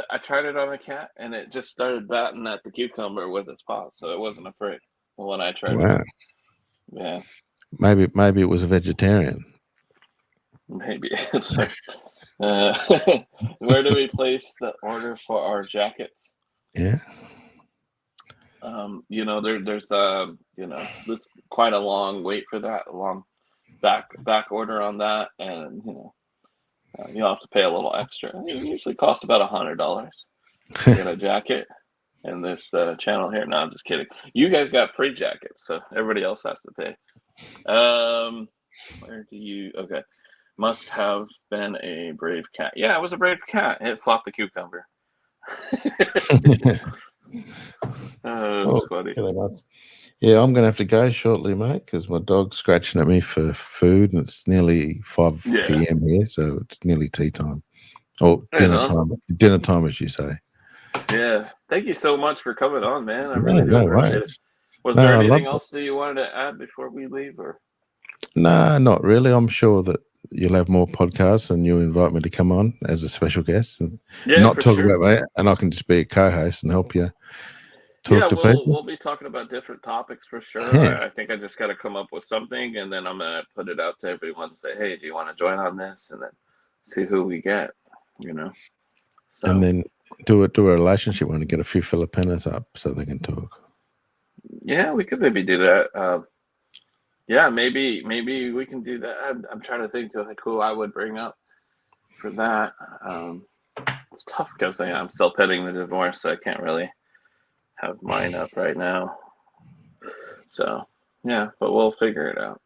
I tried it on a cat, and it just started batting at the cucumber with its paw, so it wasn't afraid when I tried it. Yeah. Maybe it was a vegetarian. Maybe. Where do we place the order for our jackets? Yeah. There's this quite a long wait for that, a long back order on that, and you'll have to pay a little extra. It usually costs about $100 to get a jacket. And this channel here. No, I'm just kidding. You guys got free jackets, so everybody else has to pay. Where do you? Okay, must have been a brave cat. Yeah, it was a brave cat. It flopped the cucumber. That's funny. Yeah, I'm gonna have to go shortly, mate, because my dog's scratching at me for food, and it's nearly 5 p.m. here, so it's nearly tea time. Or dinner time. Dinner time, as you say. Yeah, thank you so much for coming on, man. I really do appreciate it. Was there anything else that you wanted to add before we leave, or? No, not really. I'm sure that you'll have more podcasts, and you'll invite me to come on as a special guest, and not talk about me, and I can just be a co-host and help you talk to people. We'll be talking about different topics for sure. Yeah. I think I just got to come up with something, and then I'm gonna put it out to everyone and say, "Hey, do you want to join on this?" And then see who we get. So. And then do a relationship one and get a few Filipinos up so they can talk. Yeah, we could maybe do that. Yeah, maybe we can do that. I'm trying to think of who I would bring up for that. It's tough because I'm still petting the divorce, so I can't really have mine up right now. So yeah, but we'll figure it out.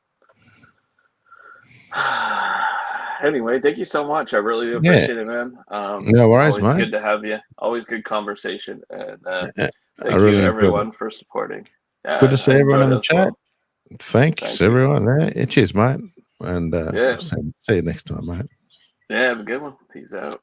Anyway, thank you so much. I really appreciate it, man. No worries, always mate. Good to have you. Always good conversation. And thank you, everyone, for supporting. Good to see everyone in the chat. Thanks, everyone. Yeah, cheers, mate. And see you next time, mate. Yeah, have a good one. Peace out.